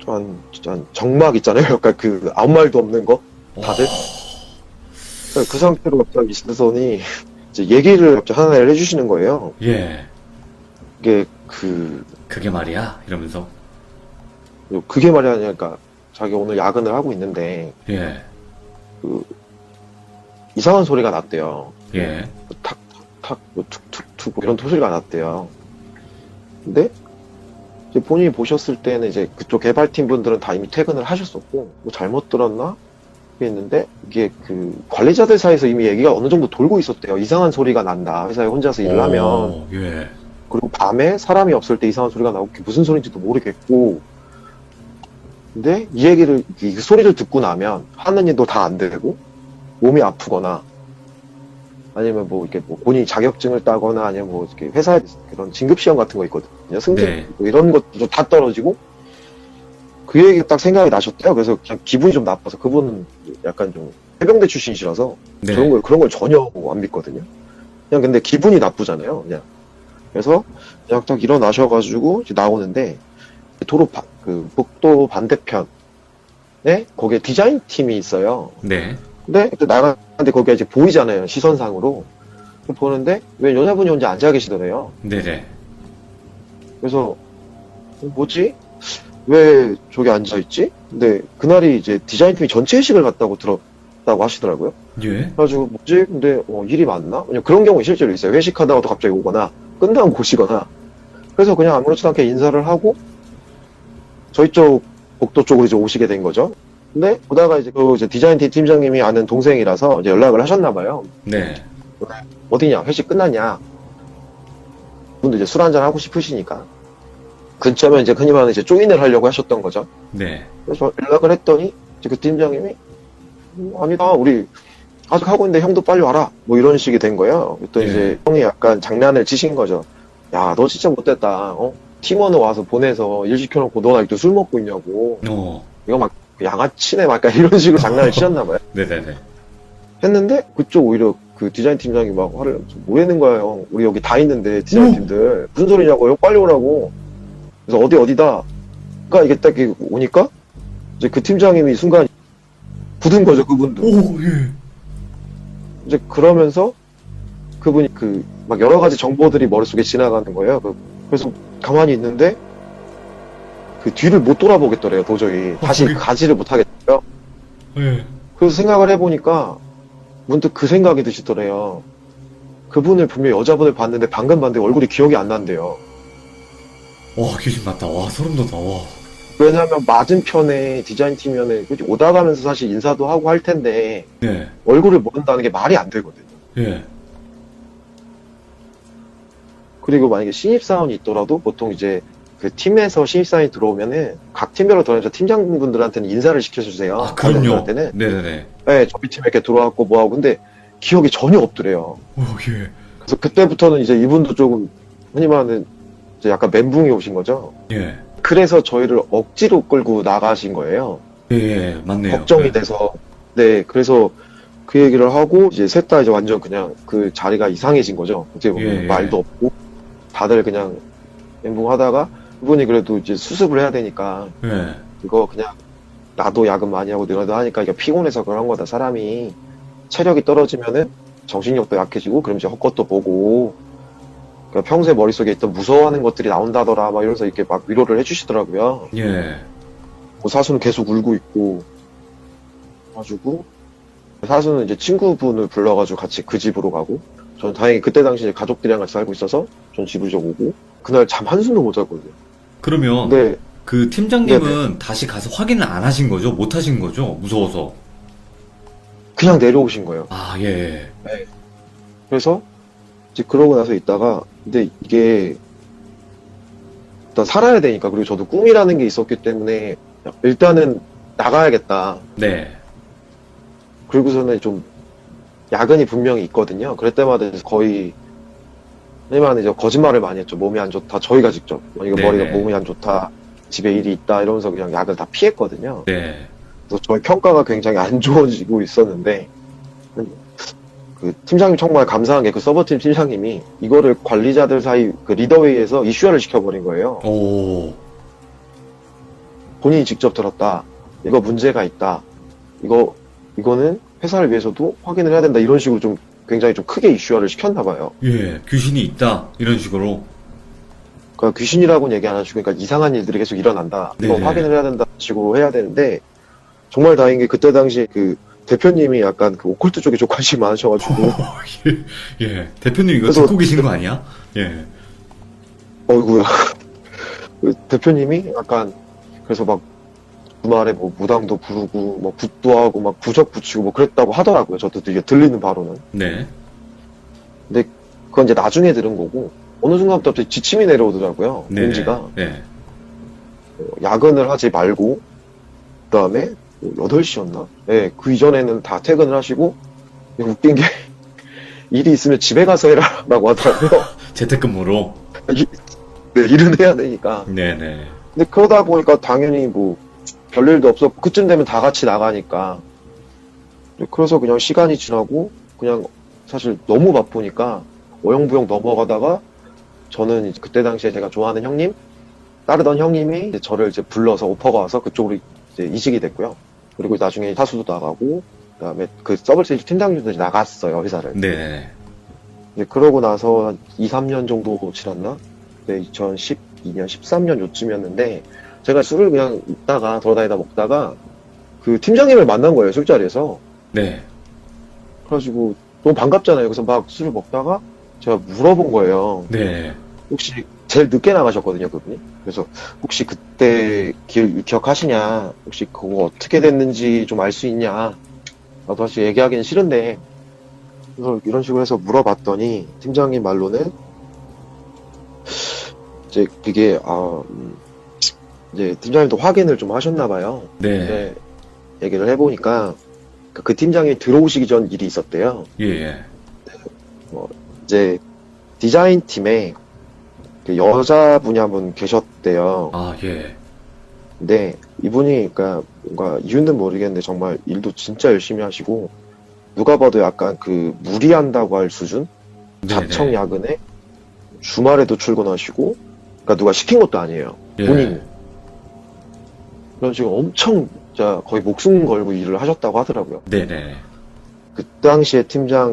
Speaker 2: 한 정막 있잖아요. 약간 그 아무 말도 없는 거 다들 그 상태로 갑자기 있으더니 이제 얘기를 갑자기 하나를 해주시는 거예요.
Speaker 1: 예.
Speaker 2: 이게
Speaker 1: 그게 말이야? 이러면서.
Speaker 2: 그게 말이 아니라 그러니까 자기 오늘 야근을 하고 있는데
Speaker 1: 예.
Speaker 2: 이상한 소리가 났대요.
Speaker 1: 예.
Speaker 2: 탁탁탁 뭐 툭툭툭 뭐 이런 소리가 났대요. 근데 이제 본인이 보셨을 때는 이제 그쪽 개발팀 분들은 다 이미 퇴근을 하셨었고 뭐 잘못 들었나 했는데 이게 그 관리자들 사이에서 이미 얘기가 어느 정도 돌고 있었대요. 이상한 소리가 난다. 회사에 혼자서 일을 하면.
Speaker 1: 오, 예.
Speaker 2: 그리고 밤에 사람이 없을 때 이상한 소리가 나고 그게 무슨 소리인지도 모르겠고. 근데 이 얘기를 이 소리를 듣고 나면 하는 일도 다 안 되고 몸이 아프거나 아니면 뭐 이렇게 뭐 본인이 자격증을 따거나 아니면 뭐 이렇게 회사에 그런 진급 시험 같은 거 있거든요. 승진
Speaker 1: 네.
Speaker 2: 뭐 이런 것도 다 떨어지고 그 얘기 딱 생각이 나셨대요. 그래서 그냥 기분이 좀 나빠서 그분은 약간 좀 해병대 출신이시라서
Speaker 1: 네.
Speaker 2: 그런 걸 전혀 안 믿거든요. 그냥 근데 기분이 나쁘잖아요. 그냥 그래서 그냥 딱 일어나셔가지고 이제 나오는데 그 복도 반대편에 거기에 디자인 팀이 있어요.
Speaker 1: 네.
Speaker 2: 근데 나가는데 거기가 이제 보이잖아요. 시선상으로 보는데 왜 여자분이 혼자 앉아 계시더래요.
Speaker 1: 네네.
Speaker 2: 그래서 뭐지? 왜 저기 앉아있지? 근데 그날이 이제 디자인팀이 전체 회식을 갔다고 들었다고 하시더라고요.
Speaker 1: 예.
Speaker 2: 그래가지고 뭐지? 근데 일이 많나? 왜냐면 그런 경우 실제로 있어요. 회식하다가도 갑자기 오거나 끝나고 고시거나. 그래서 그냥 아무렇지도 않게 인사를 하고 저희 쪽 복도 쪽으로 이제 오시게 된 거죠. 근데 보다가 이제 이제 디자인팀 팀장님이 아는 동생이라서 이제 연락을 하셨나 봐요.
Speaker 1: 네.
Speaker 2: 어디냐? 회식 끝났냐? 분도 이제 술 한잔 하고 싶으시니까. 근처면 이제 흔히 말하는 이제 조인을 하려고 하셨던 거죠.
Speaker 1: 네.
Speaker 2: 그래서 연락을 했더니 이제 그 팀장님이 아니다 우리 아직 하고 있는데 형도 빨리 와라 뭐 이런 식이 된 거예요. 또
Speaker 1: 예.
Speaker 2: 이제 형이 약간 장난을 치신 거죠. 야 너 진짜 못됐다. 팀원을 와서 보내서 일 시켜놓고 너나 아직도 술 먹고 있냐고. 이거 막 양아치네 막 약간 이런 식으로 장난을 치셨나 봐요.
Speaker 1: 네네네.
Speaker 2: 했는데 그쪽 오히려 그 디자인 팀장이 막 화를 뭐 하는 거야 형. 우리 여기 다 있는데 디자인 팀들 무슨 소리냐고 형 빨리 오라고. 그래서 어디다. 그러니까 이게 딱 이렇게 오니까 이제 그 팀장님이 순간 굳은 거죠 그분도.
Speaker 1: 오, 예.
Speaker 2: 이제 그러면서 그분이 막 여러 가지 정보들이 머릿속에 지나가는 거예요. 그래서 가만히 있는데 그 뒤를 못 돌아보겠더래요 도저히. 다시
Speaker 1: 거기-
Speaker 2: 가지를 못하겠더래요.
Speaker 1: 예.
Speaker 2: 그래서 생각을 해보니까 문득 그 생각이 드시더래요. 그분을 분명히 여자분을 봤는데 방금 봤는데 얼굴이 기억이 안 난대요.
Speaker 1: 와, 귀신 같다. 와, 소름 돋아. 와.
Speaker 2: 왜냐하면 맞은편에 디자인팀이면은 오다 가면서 사실 인사도 하고 할 텐데
Speaker 1: 네.
Speaker 2: 얼굴을 모른다는 게 말이 안 되거든요.
Speaker 1: 예.
Speaker 2: 그리고 만약에 신입사원이 있더라도 보통 이제 그 팀에서 신입사원이 들어오면은 각 팀별로 들어오면서 팀장분들한테는 인사를 시켜주세요.
Speaker 1: 아, 그럼요.
Speaker 2: 분들한테는.
Speaker 1: 네네네.
Speaker 2: 네, 저희 팀에 이렇게 들어왔고 뭐하고 근데 기억이 전혀 없더래요.
Speaker 1: 오, 예.
Speaker 2: 그래서 그때부터는 이제 이분도 조금 흔히 말하는 이제 약간 멘붕이 오신 거죠.
Speaker 1: 예.
Speaker 2: 그래서 저희를 억지로 끌고 나가신 거예요.
Speaker 1: 예, 예. 맞네요.
Speaker 2: 걱정이
Speaker 1: 네.
Speaker 2: 돼서. 네, 그래서 그 얘기를 하고 이제 셋 다 이제 완전 그냥 그 자리가 이상해진 거죠. 어떻게 보면
Speaker 1: 예, 예.
Speaker 2: 말도 없고 다들 그냥 멘붕하다가 그분이 그래도 이제 수습을 해야 되니까
Speaker 1: 예.
Speaker 2: 이거 그냥 나도 야근 많이 하고 너도 하니까 이게 피곤해서 그런 거다 사람이 체력이 떨어지면은 정신력도 약해지고, 그럼 이제 헛것도 보고, 그러니까 평소에 머릿속에 있던 무서워하는 것들이 나온다더라, 막 이러면서 이렇게 막 위로를 해주시더라고요.
Speaker 1: 예.
Speaker 2: 뭐 사수는 계속 울고 있고, 가지고, 사수는 이제 친구분을 불러가지고 같이 그 집으로 가고, 전 다행히 그때 당시에 가족들이랑 같이 살고 있어서, 전 집을 좀 오고, 그날 잠 한숨도 못 잤거든요.
Speaker 1: 그러면
Speaker 2: 근데,
Speaker 1: 그 팀장님은 다시 가서 확인을 안 하신 거죠? 못 하신 거죠? 무서워서.
Speaker 2: 그냥 내려오신 거예요.
Speaker 1: 아, 예.
Speaker 2: 그래서, 이제 그러고 나서 있다가, 근데 이게, 일단 살아야 되니까, 그리고 저도 꿈이라는 게 있었기 때문에, 일단은 나가야겠다.
Speaker 1: 네.
Speaker 2: 그리고서는 좀, 야근이 분명히 있거든요. 그럴 때마다 이제 거의, 하지만 이제 거짓말을 많이 했죠. 몸이 안 좋다. 저희가 직접. 이거
Speaker 1: 네네.
Speaker 2: 머리가 몸이 안 좋다. 집에 일이 있다. 이러면서 그냥 약을 다 피했거든요.
Speaker 1: 네.
Speaker 2: 그래서 저희 평가가 굉장히 안 좋아지고 있었는데, 그 팀장님 정말 감사한 게 그 서버팀 팀장님이 이거를 관리자들 사이 그 리더회의에서 이슈화를 시켜버린 거예요.
Speaker 1: 오.
Speaker 2: 본인이 직접 들었다. 이거 문제가 있다. 이거는 회사를 위해서도 확인을 해야 된다. 이런 식으로 좀 굉장히 좀 크게 이슈화를 시켰나 봐요.
Speaker 1: 예. 귀신이 있다. 이런 식으로.
Speaker 2: 그러니까 귀신이라고는 얘기 안 하시고, 그러니까 이상한 일들이 계속 일어난다. 이거
Speaker 1: 네네.
Speaker 2: 확인을 해야 된다. 식으로 해야 되는데, 정말 다행인 게 그때 당시에 그 대표님이 약간 그 오컬트 쪽에 좀 관심이 많으셔가지고,
Speaker 1: 예. 예. 대표님 이거
Speaker 2: 그래서-
Speaker 1: 듣고 계신 거 아니야? 예.
Speaker 2: 어이구야. 그 대표님이 약간, 그래서 막 주말에 뭐 무당도 부르고, 뭐 굿도 하고, 막 부적 붙이고 뭐 그랬다고 하더라고요. 저도 이게 들리는 바로는.
Speaker 1: 네.
Speaker 2: 그건 이제 나중에 들은 거고, 어느 순간부터 갑자기 지침이 내려오더라고요.
Speaker 1: 네.
Speaker 2: 공지가.
Speaker 1: 네.
Speaker 2: 야근을 하지 말고, 그 다음에 8시였나? 네, 그 이전에는 다 퇴근을 하시고, 웃긴 게, 일이 있으면 집에 가서 해라, 라고 하더라고요.
Speaker 1: 재택근무로.
Speaker 2: 네, 일은 해야 되니까.
Speaker 1: 네네.
Speaker 2: 근데 그러다 보니까 당연히 뭐, 별일도 없었고, 그쯤 되면 다 같이 나가니까. 그래서 그냥 시간이 지나고, 그냥 사실 너무 바쁘니까, 어영부영 넘어가다가, 저는 이제 그때 당시에 제가 좋아하는 형님, 따르던 형님이 이제 저를 이제 불러서 오퍼가 와서 그쪽으로 이제 이직이 됐고요. 그리고 나중에 사수도 나가고, 그 다음에 그 서블세일 팀장님도 이제 나갔어요, 회사를.
Speaker 1: 네네.
Speaker 2: 이제 그러고 나서 한 2, 3년 정도 지났나? 네, 2012년, 13년 요쯤이었는데, 제가 술을 그냥 먹다가, 돌아다니다 먹다가, 그 팀장님을 만난 거예요, 술자리에서.
Speaker 1: 네.
Speaker 2: 그래가지고, 너무 반갑잖아요. 그래서 막 술을 먹다가, 제가 물어본 거예요.
Speaker 1: 네.
Speaker 2: 혹시, 제일 늦게 나가셨거든요, 그분이. 그래서, 혹시 그때 기억하시냐? 혹시 그거 어떻게 됐는지 좀 알 수 있냐? 나도 사실 얘기하기는 싫은데, 그래서 이런 식으로 해서 물어봤더니, 팀장님 말로는, 이제 그게, 이제 팀장님도 확인을 좀 하셨나봐요.
Speaker 1: 네.
Speaker 2: 근데 얘기를 해보니까, 그 팀장님이 들어오시기 전 일이 있었대요.
Speaker 1: 예, 예.
Speaker 2: 이제 디자인 팀에 그 여자분이 한 분 계셨대요.
Speaker 1: 아, 예.
Speaker 2: 근데 이분이 그러니까 뭔가 이유는 모르겠는데 정말 일도 진짜 열심히 하시고 누가 봐도 약간 그 무리한다고 할 수준?
Speaker 1: 네네.
Speaker 2: 자청 야근에 주말에도 출근하시고 그러니까 누가 시킨 것도 아니에요.
Speaker 1: 예.
Speaker 2: 본인이. 그래서 지금 엄청 진짜 거의 목숨 걸고 일을 하셨다고 하더라고요.
Speaker 1: 네네.
Speaker 2: 그 당시에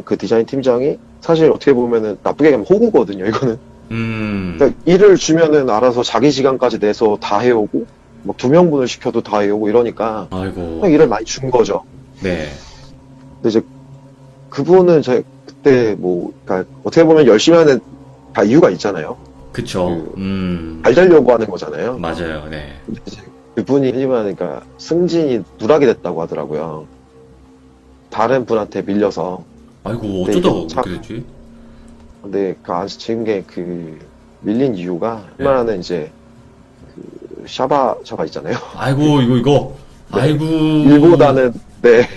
Speaker 2: 그 디자인 팀장이 사실 어떻게 보면은 나쁘게 얘기하면 호구거든요, 이거는. 그러니까 일을 주면은 알아서 자기 시간까지 내서 다 해오고, 막 2명분을 시켜도 다 해오고 이러니까,
Speaker 1: 아이고.
Speaker 2: 그냥 일을 많이 준 거죠.
Speaker 1: 네.
Speaker 2: 근데 이제 그분은 그때 그러니까 어떻게 보면 열심히 하는 다 이유가 있잖아요.
Speaker 1: 그쵸.
Speaker 2: 잘 되려고 하는 거잖아요.
Speaker 1: 맞아요. 네.
Speaker 2: 근데 이제 그분이 그러니까 승진이 누락이 됐다고 하더라고요. 다른 분한테 밀려서.
Speaker 1: 아이고, 어쩌다가
Speaker 2: 이게 참-
Speaker 1: 그렇게 됐지?
Speaker 2: 근데 그 아주 지금 게 그 밀린 이유가
Speaker 1: 네.
Speaker 2: 얼마나는 이제 그 샤바 있잖아요.
Speaker 1: 아이고, 이거.
Speaker 2: 네.
Speaker 1: 아이고.
Speaker 2: 일보다는 네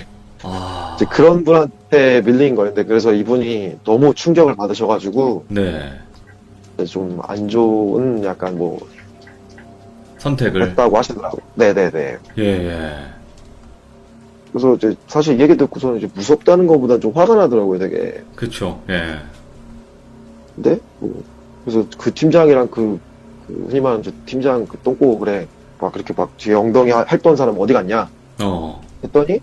Speaker 1: 아.
Speaker 2: 이제 그런 분한테 밀린 거였는데 그래서 이분이 너무 충격을 받으셔가지고
Speaker 1: 네.
Speaker 2: 좀 안 좋은 약간
Speaker 1: 선택을.
Speaker 2: 했다고 하시더라고요. 네네네.
Speaker 1: 예, 예.
Speaker 2: 그래서 이제 사실 이 얘기 듣고서는 이제 무섭다는 것보다 좀 화가 나더라고요, 되게.
Speaker 1: 그쵸. 예.
Speaker 2: 근데 그래서 그 팀장이랑 그 흔히 말하는 팀장 그 똥꼬 그래 막 그렇게 막 뒤에 엉덩이 핥던 사람 어디 갔냐
Speaker 1: 어.
Speaker 2: 했더니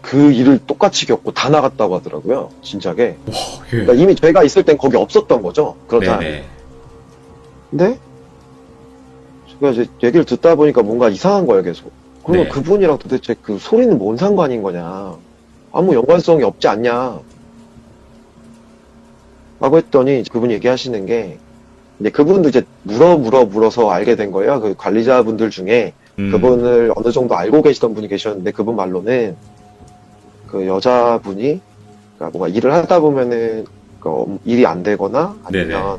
Speaker 2: 그 일을 똑같이 겪고 다 나갔다고 하더라고요. 진작에.
Speaker 1: 와, 예.
Speaker 2: 그러니까 이미 제가 있을 땐 거기 없었던 거죠. 그러자.
Speaker 1: 네네.
Speaker 2: 근데 제가 이제 얘기를 듣다 보니까 뭔가 이상한 거예요, 계속. 그러면
Speaker 1: 네.
Speaker 2: 그분이랑 도대체 그 소리는 뭔 상관인 거냐. 아무 연관성이 없지 않냐. 라고 했더니 그분이 얘기하시는 게 이제 그분도 이제 물어서 알게 된 거예요. 그 관리자분들 중에 그분을 어느 정도 알고 계시던 분이 계셨는데 그분 말로는 그 여자분이 그러니까 뭔가 일을 하다 보면은 그 일이 안 되거나 아니면
Speaker 1: 네네.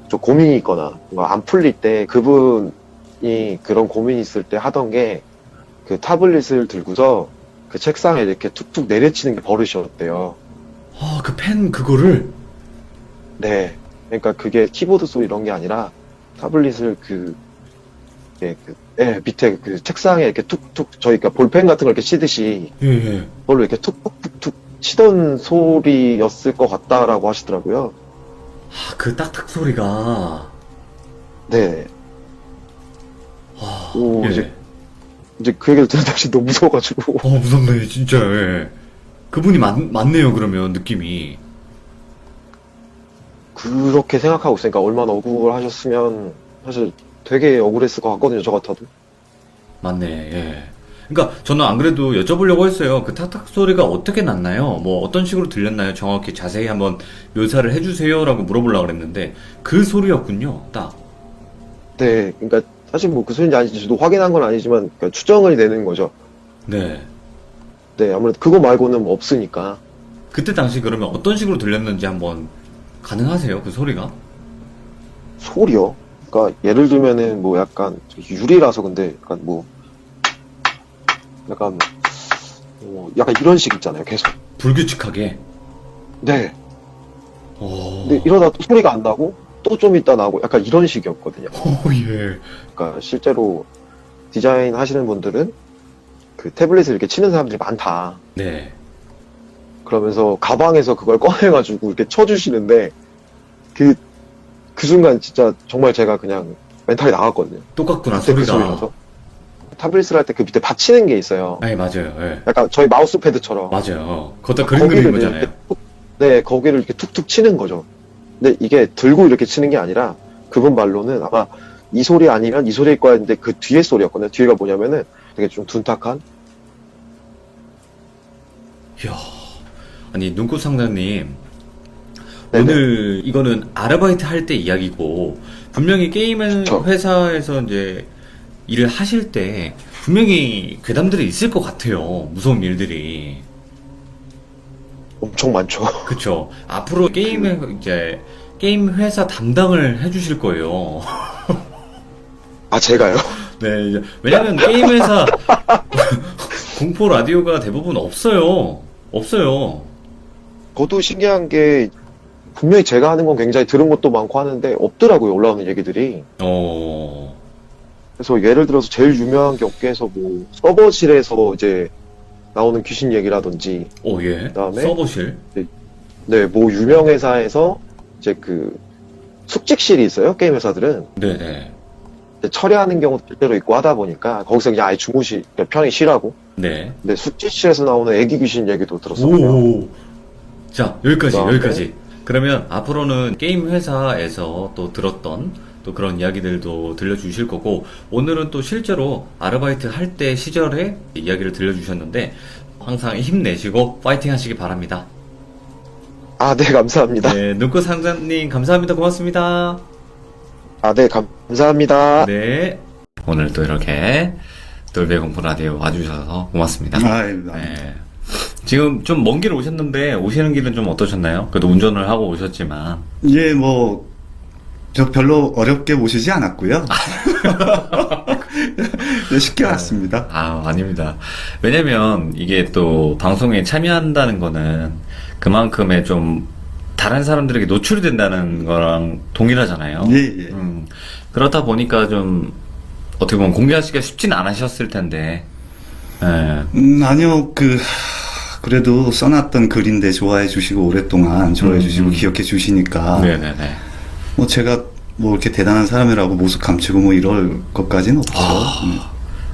Speaker 2: 좀 고민이 있거나 뭔가 안 풀릴 때 그분이 그런 고민이 있을 때 하던 게 그 타블릿을 들고서 그 책상에 이렇게 툭툭 내려치는 게 버릇이었대요.
Speaker 1: 아, 그 펜 그거를?
Speaker 2: 네. 그러니까 그게 키보드 소리 이런 게 아니라 타블릿을 밑에 그 책상에 이렇게 툭툭 저희가 볼펜 같은 걸 이렇게 치듯이
Speaker 1: 예, 예.
Speaker 2: 그걸로 이렇게 툭툭툭툭 치던 소리였을 것 같다라고 하시더라고요.
Speaker 1: 아, 그 딱딱 소리가.
Speaker 2: 네.
Speaker 1: 아,
Speaker 2: 오,
Speaker 1: 예.
Speaker 2: 이제 그 얘기를 듣는 당시 너무 무서워가지고.
Speaker 1: 무섭네, 진짜, 예. 그분이 맞네요, 그러면, 느낌이.
Speaker 2: 그렇게 생각하고 있으니까 얼마나 억울하셨으면 사실 되게 억울했을 것 같거든요, 저 같아도.
Speaker 1: 맞네, 예. 그러니까 저는 안 그래도 여쭤보려고 했어요. 그 탁탁 소리가 어떻게 났나요? 뭐 어떤 식으로 들렸나요? 정확히 자세히 한번 묘사를 해주세요라고 물어보려고 그랬는데 그 소리였군요, 딱.
Speaker 2: 네, 그러니까 사실 뭐 그 소리인지 아닌지 저도 확인한 건 아니지만 그러니까 추정을 내는 거죠.
Speaker 1: 네.
Speaker 2: 네, 아무래도 그거 말고는 뭐 없으니까.
Speaker 1: 그때 당시 그러면 어떤 식으로 들렸는지 한번 가능하세요? 그 소리가?
Speaker 2: 소리요? 그러니까 예를 들면은 뭐 약간 유리라서 근데 약간 뭐 약간 이런 식 있잖아요, 계속.
Speaker 1: 불규칙하게.
Speaker 2: 네.
Speaker 1: 오.
Speaker 2: 근데 이러다 또 소리가 안 나고 또 좀 있다 나고 약간 이런 식이었거든요.
Speaker 1: 오, 예.
Speaker 2: 그러니까 실제로 디자인 하시는 분들은 그 태블릿을 이렇게 치는 사람들이 많다.
Speaker 1: 네.
Speaker 2: 그러면서 가방에서 그걸 꺼내가지고 이렇게 쳐주시는데 그 순간 진짜 정말 제가 그냥 멘탈이 나갔거든요.
Speaker 1: 똑같구나,
Speaker 2: 그때 그
Speaker 1: 소리가.
Speaker 2: 소리라서. 태블릿을 할 때 그 밑에 받치는 게 있어요.
Speaker 1: 아니, 맞아요, 예.
Speaker 2: 약간 저희 마우스 패드처럼.
Speaker 1: 맞아요. 거기다 그림 그리는 거잖아요.
Speaker 2: 이렇게 네, 거기를 이렇게 툭툭 치는 거죠. 근데 이게 들고 이렇게 치는 게 아니라 그분 말로는 아마 이 소리 아니면 이 소리일 거야 했는데 그 뒤에 소리였거든요. 뒤에가 뭐냐면은 되게 좀 둔탁한
Speaker 1: 이야. 아니, 눈꽃 상자님.
Speaker 2: 네네.
Speaker 1: 오늘 이거는 아르바이트 할 때 이야기고 분명히 게임
Speaker 2: 그쵸.
Speaker 1: 회사에서 이제 일을 하실 때 분명히 괴담들이 있을 것 같아요. 무서운 일들이.
Speaker 2: 엄청 많죠.
Speaker 1: 그쵸. 앞으로 이제 게임 회사 담당을 해주실 거예요.
Speaker 2: 아, 제가요?
Speaker 1: 네, 왜냐면 게임 회사 공포 라디오가 대부분 없어요. 없어요.
Speaker 2: 저도 신기한 게 분명히 제가 하는 건 굉장히 들은 것도 많고 하는데 없더라고요. 올라오는 얘기들이. 그래서 예를 들어서 제일 유명한 게 업계에서 뭐 서버실에서 이제 나오는 귀신 얘기라든지
Speaker 1: 예.
Speaker 2: 그다음에
Speaker 1: 서버실.
Speaker 2: 네, 뭐 유명 회사에서 이제 그 숙직실이 있어요. 게임 회사들은.
Speaker 1: 네네.
Speaker 2: 근데 철회하는 경우도 실제로 있고 하다 보니까 거기서 그냥 아예 편히 쉬라고.
Speaker 1: 네.
Speaker 2: 근데 숙직실에서 나오는 애기 귀신 얘기도 들었었고요.
Speaker 1: 오. 자, 여기까지,
Speaker 2: 그다음에
Speaker 1: 여기까지. 그러면 앞으로는 게임 회사에서 또 들었던 또 그런 이야기들도 들려주실 거고, 오늘은 또 실제로 아르바이트 할 때 시절에 이야기를 들려주셨는데, 항상 힘내시고 파이팅 하시기 바랍니다.
Speaker 2: 아, 네, 감사합니다.
Speaker 1: 네, 눈꽃 상자님 감사합니다. 고맙습니다.
Speaker 2: 아, 네, 감사합니다.
Speaker 1: 네. 오늘 또 이렇게 돌배 공포 라디오 와주셔서 고맙습니다. 네. 지금 좀 먼 길 오셨는데 오시는 길은 좀 어떠셨나요? 그래도 운전을 하고 오셨지만.
Speaker 3: 예, 뭐, 저 별로 어렵게 모시지 않았고요. 네, 쉽게 왔습니다.
Speaker 1: 아닙니다. 왜냐면 이게 또 방송에 참여한다는 거는 그만큼의 좀 다른 사람들에게 노출이 된다는 거랑 동일하잖아요.
Speaker 3: 예, 예.
Speaker 1: 그렇다 보니까 좀 어떻게 보면 공개하기가 쉽진 않으셨을 텐데. 예.
Speaker 3: 아니요, 그래도 써놨던 글인데 좋아해 주시고 오랫동안 좋아해 주시고 기억해 주시니까.
Speaker 1: 네네네.
Speaker 3: 뭐 제가 뭐 이렇게 대단한 사람이라고 모습 감추고 뭐 이럴 것까지는 없죠.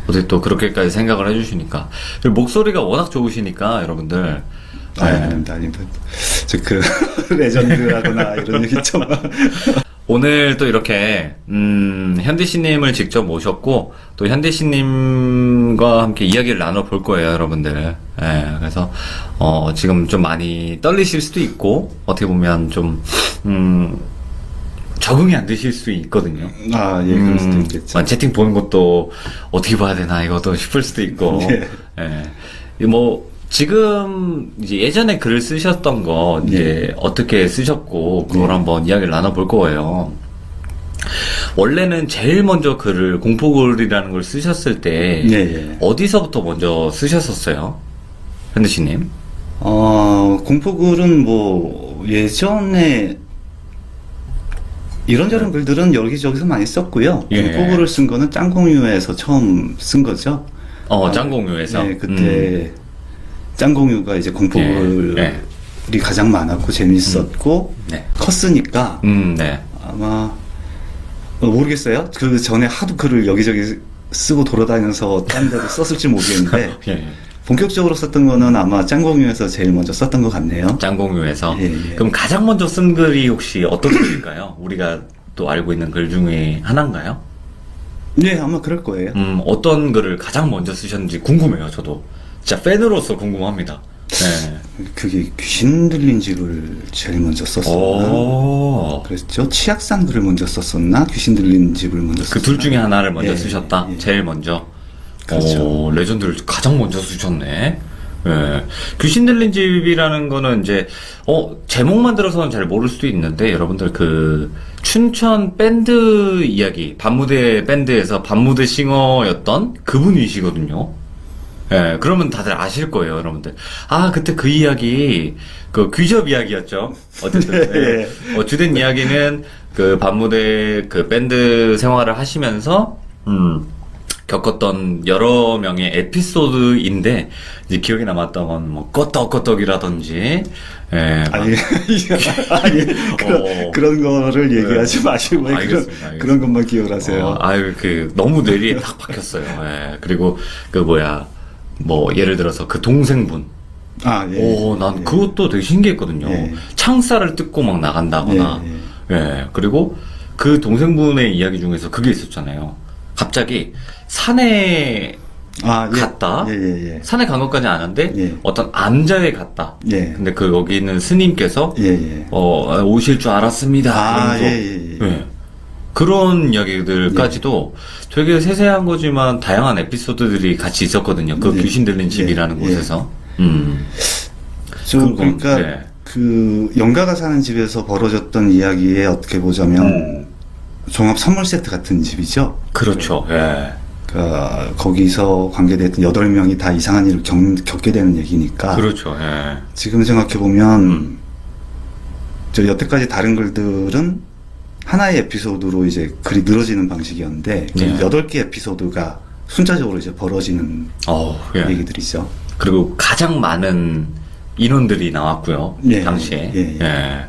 Speaker 1: 어떻게 또 그렇게까지 생각을 해주시니까. 그리고 목소리가 워낙 좋으시니까, 여러분들. 네.
Speaker 3: 아닙니다. 그, 레전드라거나 이런 얘기 좀.
Speaker 1: 오늘 또 이렇게, 현디씨님을 직접 모셨고, 또 현디씨님과 함께 이야기를 나눠볼 거예요, 여러분들. 예, 그래서, 지금 좀 많이 떨리실 수도 있고, 어떻게 보면 좀, 적응이 안 되실 수 있거든요.
Speaker 3: 아, 예, 그럴 수도 있겠죠.
Speaker 1: 채팅 보는 것도 어떻게 봐야 되나, 이것도 싶을 수도 있고.
Speaker 3: 예.
Speaker 1: 예. 뭐, 지금, 이제 예전에 글을 쓰셨던 거, 이제 어떻게 쓰셨고, 그걸
Speaker 3: 예.
Speaker 1: 한번 이야기를 나눠볼 거예요. 원래는 제일 먼저 글을, 공포글이라는 걸 쓰셨을 때,
Speaker 3: 예, 예.
Speaker 1: 어디서부터 먼저 쓰셨었어요? 현대씨님?
Speaker 3: 공포글은 뭐, 예전에, 이런저런 글들은 여기저기서 많이 썼고요.
Speaker 1: 예.
Speaker 3: 공포글을 쓴 거는 짱공유에서 처음 쓴 거죠.
Speaker 1: 짱공유에서.
Speaker 3: 네, 그때 짱공유가 이제 공포글이
Speaker 1: 예.
Speaker 3: 가장 많았고 재밌었고
Speaker 1: 네.
Speaker 3: 컸으니까
Speaker 1: 네.
Speaker 3: 아마 모르겠어요. 그 전에 하도 글을 여기저기 쓰고 돌아다니면서 딴 데도 썼을지 모르겠는데
Speaker 1: 예.
Speaker 3: 본격적으로 썼던 거는 아마 짱공유에서 제일 먼저 썼던 것 같네요.
Speaker 1: 짱공유에서.
Speaker 3: 예, 예.
Speaker 1: 그럼 가장 먼저 쓴 글이 혹시 어떤 글일까요? 우리가 또 알고 있는 글 중에 하나인가요?
Speaker 3: 네, 아마 그럴 거예요.
Speaker 1: 어떤 글을 가장 먼저 쓰셨는지 궁금해요, 저도. 진짜 팬으로서 궁금합니다. 네.
Speaker 3: 그게 귀신 들린 집을 제일 먼저 썼었나?
Speaker 1: 오.
Speaker 3: 그랬죠. 치악산 글을 먼저 썼었나? 귀신 들린 집을 먼저 썼었나?
Speaker 1: 그 둘 중에 하나를 먼저
Speaker 3: 예,
Speaker 1: 쓰셨다?
Speaker 3: 예.
Speaker 1: 제일 먼저?
Speaker 3: 그렇죠.
Speaker 1: 레전드를 가장 먼저 쓰셨네. 예. 귀신 들린 집이라는 거는 이제, 제목만 들어서는 잘 모를 수도 있는데, 여러분들 그, 춘천 밴드 이야기, 밤무대 밴드에서 밤무대 싱어였던 그분이시거든요. 예, 그러면 다들 아실 거예요, 여러분들. 아, 그때 그 이야기, 그 귀접 이야기였죠. 어쨌든, 예. 주된 이야기는 그 밤무대 그 밴드 생활을 하시면서, 겪었던 여러 명의 에피소드인데, 이제 기억에 남았던 건 뭐, 껐떡껐떡이라든지, 예.
Speaker 3: 아니, 아니 그런 거를 얘기하지 마시고
Speaker 1: 알겠습니다.
Speaker 3: 그런 것만 기억하세요.
Speaker 1: 너무 뇌리에 딱 박혔어요. 예. 그리고 뭐 예를 들어서 그 동생분.
Speaker 3: 아, 예.
Speaker 1: 난
Speaker 3: 예.
Speaker 1: 그것도 되게 신기했거든요.
Speaker 3: 예.
Speaker 1: 창살을 뜯고 막 나간다거나. 예. 그리고 그 동생분의 이야기 중에서 그게 있었잖아요. 갑자기 산에 갔다.
Speaker 3: 예.
Speaker 1: 산에 간 것까지 아는데
Speaker 3: 예.
Speaker 1: 어떤 암자에 갔다.
Speaker 3: 예.
Speaker 1: 근데 거기 있는 스님께서
Speaker 3: 예.
Speaker 1: 오실 줄 알았습니다.
Speaker 3: 아,
Speaker 1: 그러면서
Speaker 3: 예.
Speaker 1: 그런 이야기들까지도 되게 세세한 거지만 다양한 에피소드들이 같이 있었거든요. 그
Speaker 3: 예.
Speaker 1: 귀신 들린 집이라는
Speaker 3: 예.
Speaker 1: 곳에서.
Speaker 3: 그러니까
Speaker 1: 네.
Speaker 3: 그 영가가 사는 집에서 벌어졌던 이야기에 어떻게 보자면 종합 선물 세트 같은 집이죠.
Speaker 1: 그렇죠. 예.
Speaker 3: 거기서 관계됐던 8명이 다 이상한 일을 겪게 되는 얘기니까.
Speaker 1: 그렇죠. 예.
Speaker 3: 지금 생각해보면, 여태까지 다른 글들은 하나의 에피소드로 이제 글이 늘어지는 방식이었는데,
Speaker 1: 예.
Speaker 3: 8개 에피소드가 순차적으로 이제 벌어지는
Speaker 1: 예.
Speaker 3: 얘기들이죠.
Speaker 1: 그리고 가장 많은 인원들이 나왔고요.
Speaker 3: 예.
Speaker 1: 당시에.
Speaker 3: 예.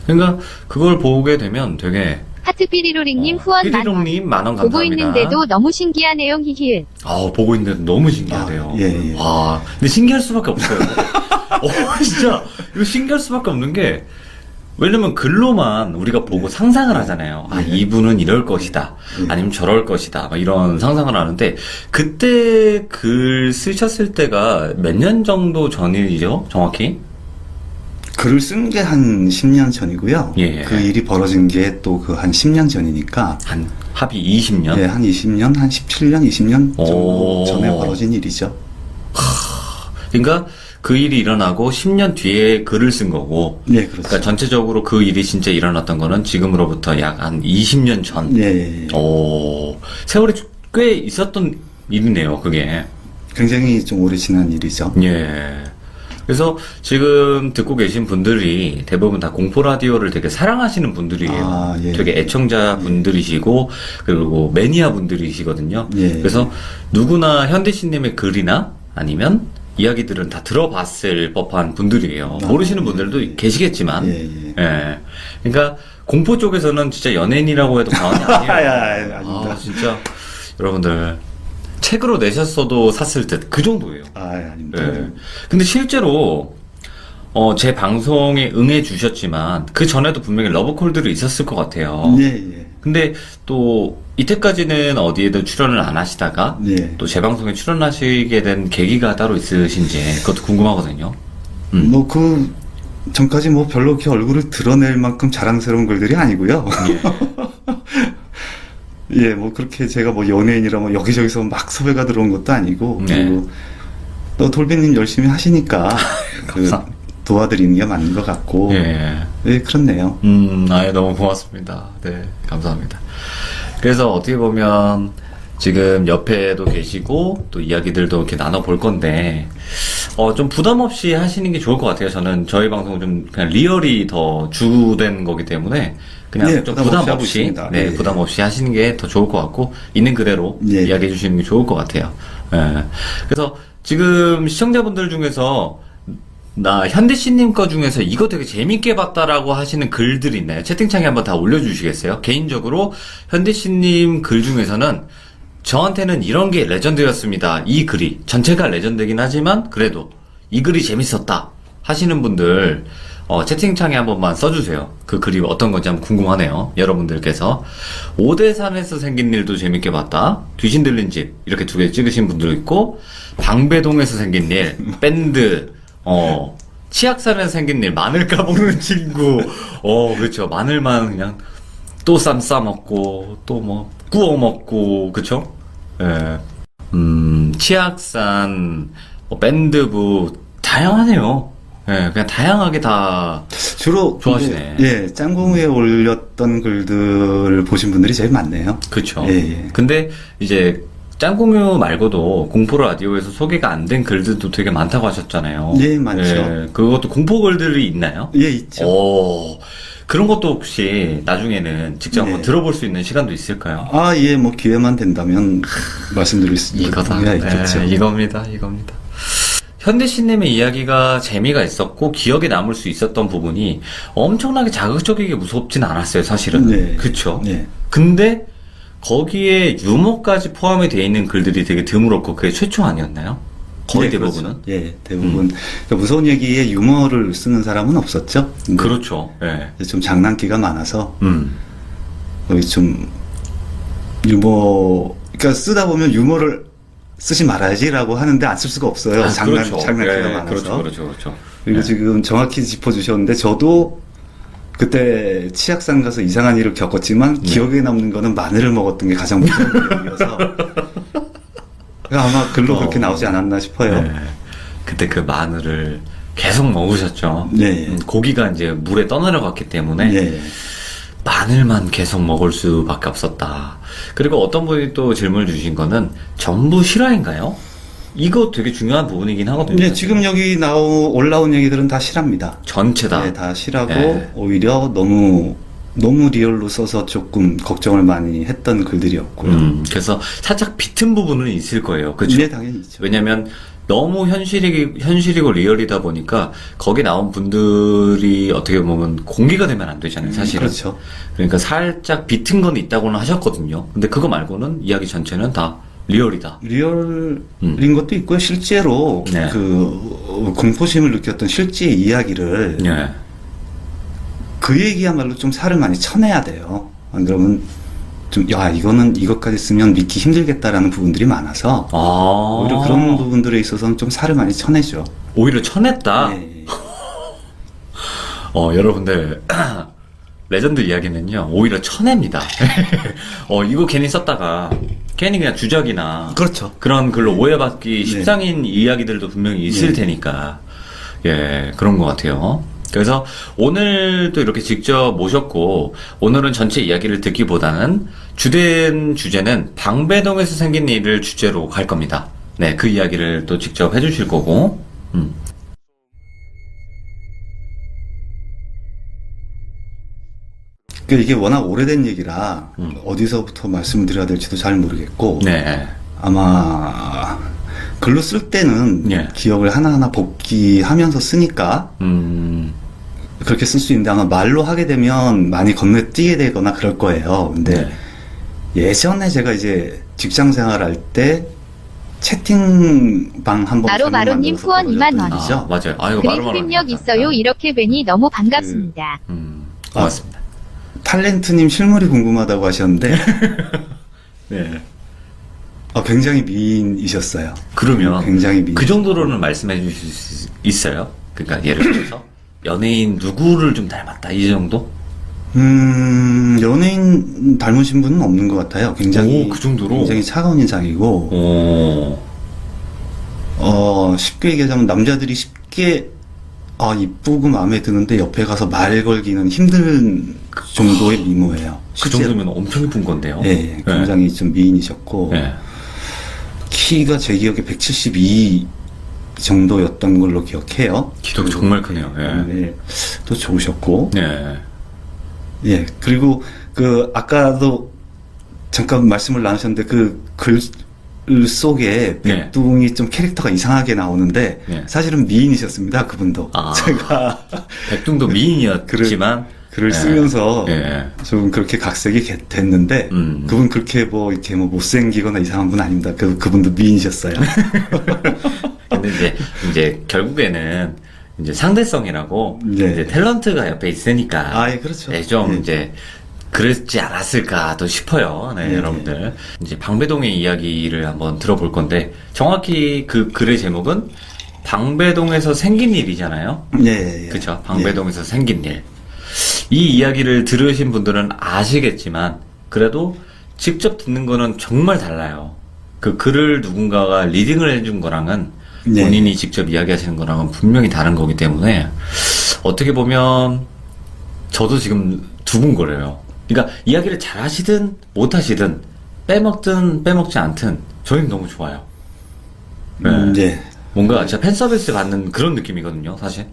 Speaker 1: 그러니까 그걸 보게 되면 되게
Speaker 4: 하트 삐리로링님 후원 만원.
Speaker 1: 삐리롱님 만원 감사합니다.
Speaker 4: 보고 있는데도 너무 신기하네요. 히히.
Speaker 1: 보고 있는데 너무 신기하대요.
Speaker 3: 아, 예.
Speaker 1: 와, 근데 신기할 수밖에 없어요. 진짜 이거 신기할 수밖에 없는 게 왜냐면 글로만 우리가 보고 상상을 하잖아요. 이분은 이럴 것이다. 아니면 저럴 것이다. 막 이런 상상을 하는데 그때 글 쓰셨을 때가 몇 년 정도 전이죠? 정확히?
Speaker 3: 글을 쓴 게 한 10년 전이고요.
Speaker 1: 예.
Speaker 3: 그 일이 벌어진 게 또 그 한 10년 전이니까.
Speaker 1: 한 합이 20년?
Speaker 3: 예, 한 20년, 한 17년, 20년 정도
Speaker 1: 오.
Speaker 3: 전에 벌어진 일이죠.
Speaker 1: 그러니까 그 일이 일어나고 10년 뒤에 글을 쓴 거고.
Speaker 3: 예, 그렇죠.
Speaker 1: 그러니까 전체적으로 그 일이 진짜 일어났던 거는 지금으로부터 약 한 20년 전.
Speaker 3: 예.
Speaker 1: 세월이 꽤 있었던 일이네요, 그게.
Speaker 3: 굉장히 좀 오래 지난 일이죠.
Speaker 1: 예. 그래서 지금 듣고 계신 분들이 대부분 다 공포 라디오를 되게 사랑하시는 분들이에요.
Speaker 3: 예.
Speaker 1: 되게 애청자 분들이시고, 그리고 매니아 분들이시거든요.
Speaker 3: 예.
Speaker 1: 그래서 누구나 현대씨님의 글이나 아니면 이야기들은 다 들어봤을 법한 분들이에요. 모르시는 분들도 계시겠지만.
Speaker 3: 예.
Speaker 1: 그러니까 공포 쪽에서는 진짜 연예인이라고 해도 과언이 아니에요.
Speaker 3: 아닙니다.
Speaker 1: 진짜 여러분들 책으로 내셨어도 샀을 듯 그 정도예요.
Speaker 3: 아닙니다.
Speaker 1: 네. 근데 실제로 제 방송에 응해 주셨지만 그 전에도 분명히 러브콜들이 있었을 것 같아요.
Speaker 3: 예.
Speaker 1: 근데 또 이때까지는 어디에도 출연을 안 하시다가
Speaker 3: 예.
Speaker 1: 또 제 방송에 출연하시게 된 계기가 따로 있으신지 그것도 궁금하거든요.
Speaker 3: 뭐 그 전까지 뭐 별로 이렇게 얼굴을 드러낼 만큼 자랑스러운 글들이 아니고요. 예, 뭐 그렇게 제가 뭐 연예인이라 뭐 여기저기서 막 섭외가 들어온 것도 아니고
Speaker 1: 네.
Speaker 3: 그리고 또 돌비님 열심히 하시니까 그
Speaker 1: 감사.
Speaker 3: 도와드리는 게 맞는 것 같고
Speaker 1: 예.
Speaker 3: 네, 그렇네요.
Speaker 1: 너무 고맙습니다. 네, 감사합니다. 그래서 어떻게 보면 지금 옆에도 계시고 또 이야기들도 이렇게 나눠볼 건데 좀 부담 없이 하시는 게 좋을 것 같아요. 저는 저희 방송은 좀 그냥 리얼이 더 주된 거기 때문에 그냥
Speaker 3: 네,
Speaker 1: 좀
Speaker 3: 부담
Speaker 1: 부담
Speaker 3: 없이 하고
Speaker 1: 없이
Speaker 3: 있습니다.
Speaker 1: 네,
Speaker 3: 예.
Speaker 1: 부담 없이 하시는 게 더 좋을 것 같고 있는 그대로
Speaker 3: 예.
Speaker 1: 이야기해 주시는 게 좋을 것 같아요. 예. 그래서 지금 시청자분들 중에서 나 현대씨님 거 중에서 이거 되게 재밌게 봤다라고 하시는 글들이 있나요? 채팅창에 한번 다 올려주시겠어요? 개인적으로 현대씨님 글 중에서는 저한테는 이런 게 레전드였습니다. 이 글이 전체가 레전드긴 하지만 그래도 이 글이 재밌었다 하시는 분들 채팅창에 한 번만 써주세요. 그 글이 어떤 건지 한번 궁금하네요. 여러분들께서 오대산에서 생긴 일도 재밌게 봤다. 귀신 들린 집 이렇게 두 개 찍으신 분도 있고 방배동에서 생긴 일 밴드 치악산에서 생긴 일 마늘 까먹는 친구 그렇죠. 마늘만 그냥 또 쌈 싸먹고 또 뭐 구워 먹고 그쵸? 예. 치악산 밴드부 다양하네요. 예, 그냥 다양하게 다
Speaker 3: 주로
Speaker 1: 좋아하시네.
Speaker 3: 예, 짱공에 올렸던 글들을 보신 분들이 제일 많네요.
Speaker 1: 그쵸.
Speaker 3: 예.
Speaker 1: 근데 이제 짱공유 말고도 공포 라디오에서 소개가 안 된 글들도 되게 많다고 하셨잖아요.
Speaker 3: 예, 많죠.
Speaker 1: 예, 그것도 공포 글들이 있나요?
Speaker 3: 예, 있죠.
Speaker 1: 그런 것도 혹시 나중에는 직접 한번
Speaker 3: 네.
Speaker 1: 들어볼 수 있는 시간도 있을까요?
Speaker 3: 예, 뭐 기회만 된다면 말씀드릴 수
Speaker 1: 이거다.
Speaker 3: 있겠죠.
Speaker 1: 이겁니다. 현대씨님의 이야기가 재미가 있었고 기억에 남을 수 있었던 부분이 엄청나게 자극적이게 무섭진 않았어요, 사실은.
Speaker 3: 네.
Speaker 1: 그쵸?
Speaker 3: 네.
Speaker 1: 근데 거기에 유머까지 포함이 되어 있는 글들이 되게 드물었고 그게 최초 아니었나요? 거의
Speaker 3: 네,
Speaker 1: 대부분은?
Speaker 3: 그렇죠. 예, 대부분. 그러니까 무서운 얘기에 유머를 쓰는 사람은 없었죠. 근데
Speaker 1: 그렇죠. 예.
Speaker 3: 좀 장난기가 많아서
Speaker 1: 음.
Speaker 3: 거기 좀 유머, 그러니까 쓰다 보면 유머를 쓰지 말아야지라고 하는데 안 쓸 수가 없어요. 장난기가
Speaker 1: 예,
Speaker 3: 많아서.
Speaker 1: 그렇죠.
Speaker 3: 그리고
Speaker 1: 예.
Speaker 3: 지금 정확히 짚어주셨는데 저도 그때 치악산 가서 이상한 일을 겪었지만 기억에 남는 거는 마늘을 먹었던 게 가장 무서운 기억이어서 아마 글로 그렇게 나오지 않았나 싶어요.
Speaker 1: 네. 그때 그 마늘을 계속 먹으셨죠.
Speaker 3: 네.
Speaker 1: 고기가 이제 물에 떠내려갔기 때문에
Speaker 3: 네.
Speaker 1: 마늘만 계속 먹을 수밖에 없었다. 그리고 어떤 분이 또 질문을 주신 거는 전부 실화인가요? 이거 되게 중요한 부분이긴 하거든요.
Speaker 3: 네, 지금 여기 올라온 얘기들은 다 실화입니다.
Speaker 1: 전체다.
Speaker 3: 네, 다 실화고
Speaker 1: 네.
Speaker 3: 오히려 너무 리얼로 써서 조금 걱정을 많이 했던 글들이었고요.
Speaker 1: 그래서 살짝 비튼 부분은 있을 거예요. 그렇죠?
Speaker 3: 네, 당연히 있죠.
Speaker 1: 왜냐면 너무 현실이고 리얼이다 보니까 거기 나온 분들이 어떻게 보면 공개가 되면 안 되잖아요, 사실은.
Speaker 3: 그렇죠.
Speaker 1: 그러니까 살짝 비튼 건 있다고는 하셨거든요. 근데 그거 말고는 이야기 전체는 다 리얼이다.
Speaker 3: 리얼인 것도 있고요. 실제로
Speaker 1: 네.
Speaker 3: 그 공포심을 느꼈던 실제 이야기를
Speaker 1: 예.
Speaker 3: 그 얘기야말로 좀 살을 많이 쳐내야 돼요. 안 그러면 좀 이거는 이것까지 쓰면 믿기 힘들겠다라는 부분들이 많아서 오히려 그런 부분들에 있어서는 좀 살을 많이 쳐내죠.
Speaker 1: 오히려 쳐냈다.
Speaker 3: 네.
Speaker 1: 여러분들 레전드 이야기는요 오히려 쳐냅니다. 이거 괜히 썼다가 괜히 그냥 주작이나
Speaker 3: 그렇죠.
Speaker 1: 그런 글로 오해받기
Speaker 3: 네.
Speaker 1: 십상인 이야기들도 분명히 있을
Speaker 3: 네.
Speaker 1: 테니까 그런 것 같아요. 그래서 오늘도 이렇게 직접 모셨고 오늘은 전체 이야기를 듣기보다는 주된 주제는 방배동에서 생긴 일을 주제로 갈 겁니다. 네, 그 이야기를 또 직접 해주실 거고.
Speaker 3: 이게 워낙 오래된 얘기라 어디서부터 말씀을 드려야 될지도 잘 모르겠고
Speaker 1: 네.
Speaker 3: 아마 글로 쓸 때는
Speaker 1: 예.
Speaker 3: 기억을 하나하나 복기하면서 쓰니까 그렇게 쓸 수 있는데 아마 말로 하게 되면 많이 건너뛰게 되거나 그럴 거예요. 근데
Speaker 1: 네.
Speaker 3: 예전에 제가 이제 직장 생활할 때 채팅방 한번
Speaker 4: 마로마로님 후원 2만 원.
Speaker 1: 아, 맞아요. 아, 이거
Speaker 4: 그림
Speaker 1: 마루마루
Speaker 4: 흡력 있어요. 이렇게 뵈니 너무 반갑습니다.
Speaker 1: 고맙습니다.
Speaker 3: 탤런트님 실물이 궁금하다고 하셨는데
Speaker 1: 네.
Speaker 3: 굉장히 미인이셨어요.
Speaker 1: 그러면
Speaker 3: 굉장히 미인.
Speaker 1: 그 정도로는 말씀해 주실 수 있어요? 그러니까 예를 들어서 연예인 누구를 좀 닮았다 이 정도?
Speaker 3: 연예인 닮으신 분은 없는 것 같아요. 굉장히
Speaker 1: 오, 그 정도로?
Speaker 3: 굉장히 차가운 인상이고 쉽게 얘기하자면 남자들이 쉽게 이쁘고 마음에 드는데 옆에 가서 말 걸기는 힘든 정도의 미모예요.
Speaker 1: 그 정도면 엄청 예쁜 건데요.
Speaker 3: 예, 굉장히 좀 미인이셨고
Speaker 1: 네.
Speaker 3: 키가 제 기억에 172 정도였던 걸로 기억해요.
Speaker 1: 키도 정말 크네요.
Speaker 3: 네, 또 좋으셨고
Speaker 1: 네.
Speaker 3: 예, 그리고 아까도 잠깐 말씀을 나누셨는데 글 속에
Speaker 1: 네.
Speaker 3: 백둥이 좀 캐릭터가 이상하게 나오는데
Speaker 1: 네.
Speaker 3: 사실은 미인이셨습니다. 그분도. 제가
Speaker 1: 백둥도 미인이었지만
Speaker 3: 글을
Speaker 1: 네.
Speaker 3: 쓰면서
Speaker 1: 네.
Speaker 3: 좀 그렇게 각색이 됐는데 그분 그렇게 이렇게 못생기거나 이상한 분 아닙니다. 그분도 미인이셨어요.
Speaker 1: 근데 이제 결국에는 이제 상대성이라고
Speaker 3: 네.
Speaker 1: 이제 탤런트가 옆에 있으니까
Speaker 3: 예, 그렇죠.
Speaker 1: 네, 좀
Speaker 3: 네.
Speaker 1: 이제 그랬지 않았을까도 싶어요. 네,
Speaker 3: 네,
Speaker 1: 여러분들. 이제 방배동의 이야기를 한번 들어볼 건데 정확히 그 글의 제목은 방배동에서 생긴 일이잖아요.
Speaker 3: 예.
Speaker 1: 그쵸. 방배동에서 생긴 일. 이 이야기를 들으신 분들은 아시겠지만 그래도 직접 듣는 거는 정말 달라요. 그 글을 누군가가 리딩을 해준 거랑은
Speaker 3: 네.
Speaker 1: 본인이 직접 이야기하시는 거랑은 분명히 다른 거기 때문에 어떻게 보면 저도 지금 두근거려요. 그러니까 이야기를 잘 하시든 못 하시든 빼먹든 빼먹지 않든 저희는 너무 좋아요.
Speaker 3: 네.
Speaker 1: 뭔가 진짜 팬 서비스 받는 그런 느낌이거든요, 사실.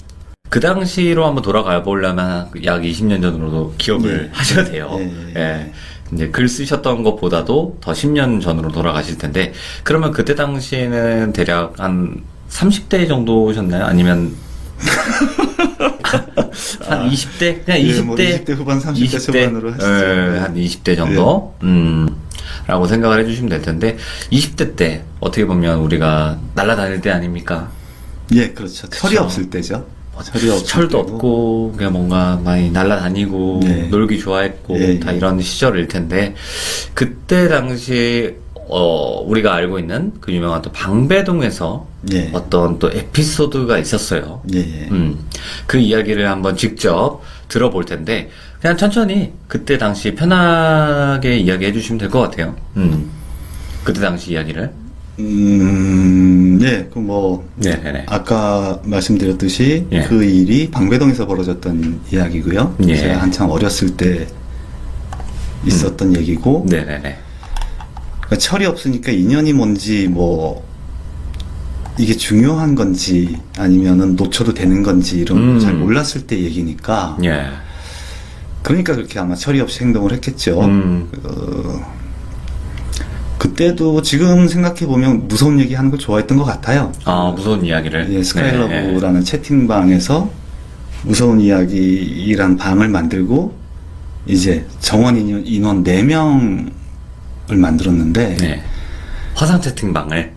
Speaker 1: 그 당시로 한번 돌아가 보려면 약 20년 전으로도 기억을
Speaker 3: 네.
Speaker 1: 하셔야 돼요.
Speaker 3: 네.
Speaker 1: 예. 이제 글 쓰셨던 것보다도 더 10년 전으로 돌아가실 텐데, 그러면 그때 당시에는 대략 한 30대 정도셨나요? 아니면 한 20대? 그냥 20대?
Speaker 3: 뭐 20대 후반, 30대 초반으로 하시죠.
Speaker 1: 예, 한 20대 정도? 라고 생각을 해주시면 될 텐데, 20대 때 어떻게 보면 우리가 날아다닐 때 아닙니까?
Speaker 3: 예, 그렇죠. 철이
Speaker 1: 그쵸.
Speaker 3: 없을 때죠.
Speaker 1: 철도 없고 그냥 뭔가 많이 날아다니고
Speaker 3: 네.
Speaker 1: 놀기 좋아했고
Speaker 3: 예,
Speaker 1: 다
Speaker 3: 예.
Speaker 1: 이런 시절일 텐데 그때 당시에 우리가 알고 있는 그 유명한 또 방배동에서
Speaker 3: 예.
Speaker 1: 어떤 또 에피소드가 있었어요.
Speaker 3: 예.
Speaker 1: 그 이야기를 한번 직접 들어볼 텐데 그냥 천천히 그때 당시 편하게 이야기해 주시면 될 것 같아요. 그때 당시 이야기를.
Speaker 3: 네,
Speaker 1: 네네네.
Speaker 3: 아까 말씀드렸듯이
Speaker 1: 예.
Speaker 3: 그 일이 방배동에서 벌어졌던 이야기고요.
Speaker 1: 예.
Speaker 3: 제가 한창 어렸을 때 있었던 얘기고,
Speaker 1: 네네네.
Speaker 3: 그러니까 철이 없으니까 인연이 뭔지, 이게 중요한 건지, 아니면은 놓쳐도 되는 건지, 이런 거 잘 몰랐을 때 얘기니까,
Speaker 1: 예. 그러니까
Speaker 3: 그렇게 아마 철이 없이 행동을 했겠죠. 그때도 지금 생각해보면 무서운 얘기 하는 걸 좋아했던 것 같아요.
Speaker 1: 아, 무서운 이야기를.
Speaker 3: 예, 스카이러브라는 채팅방에서 무서운 이야기란 방을 만들고 이제 정원 인원 4명을 만들었는데
Speaker 1: 네. 화상 채팅방을.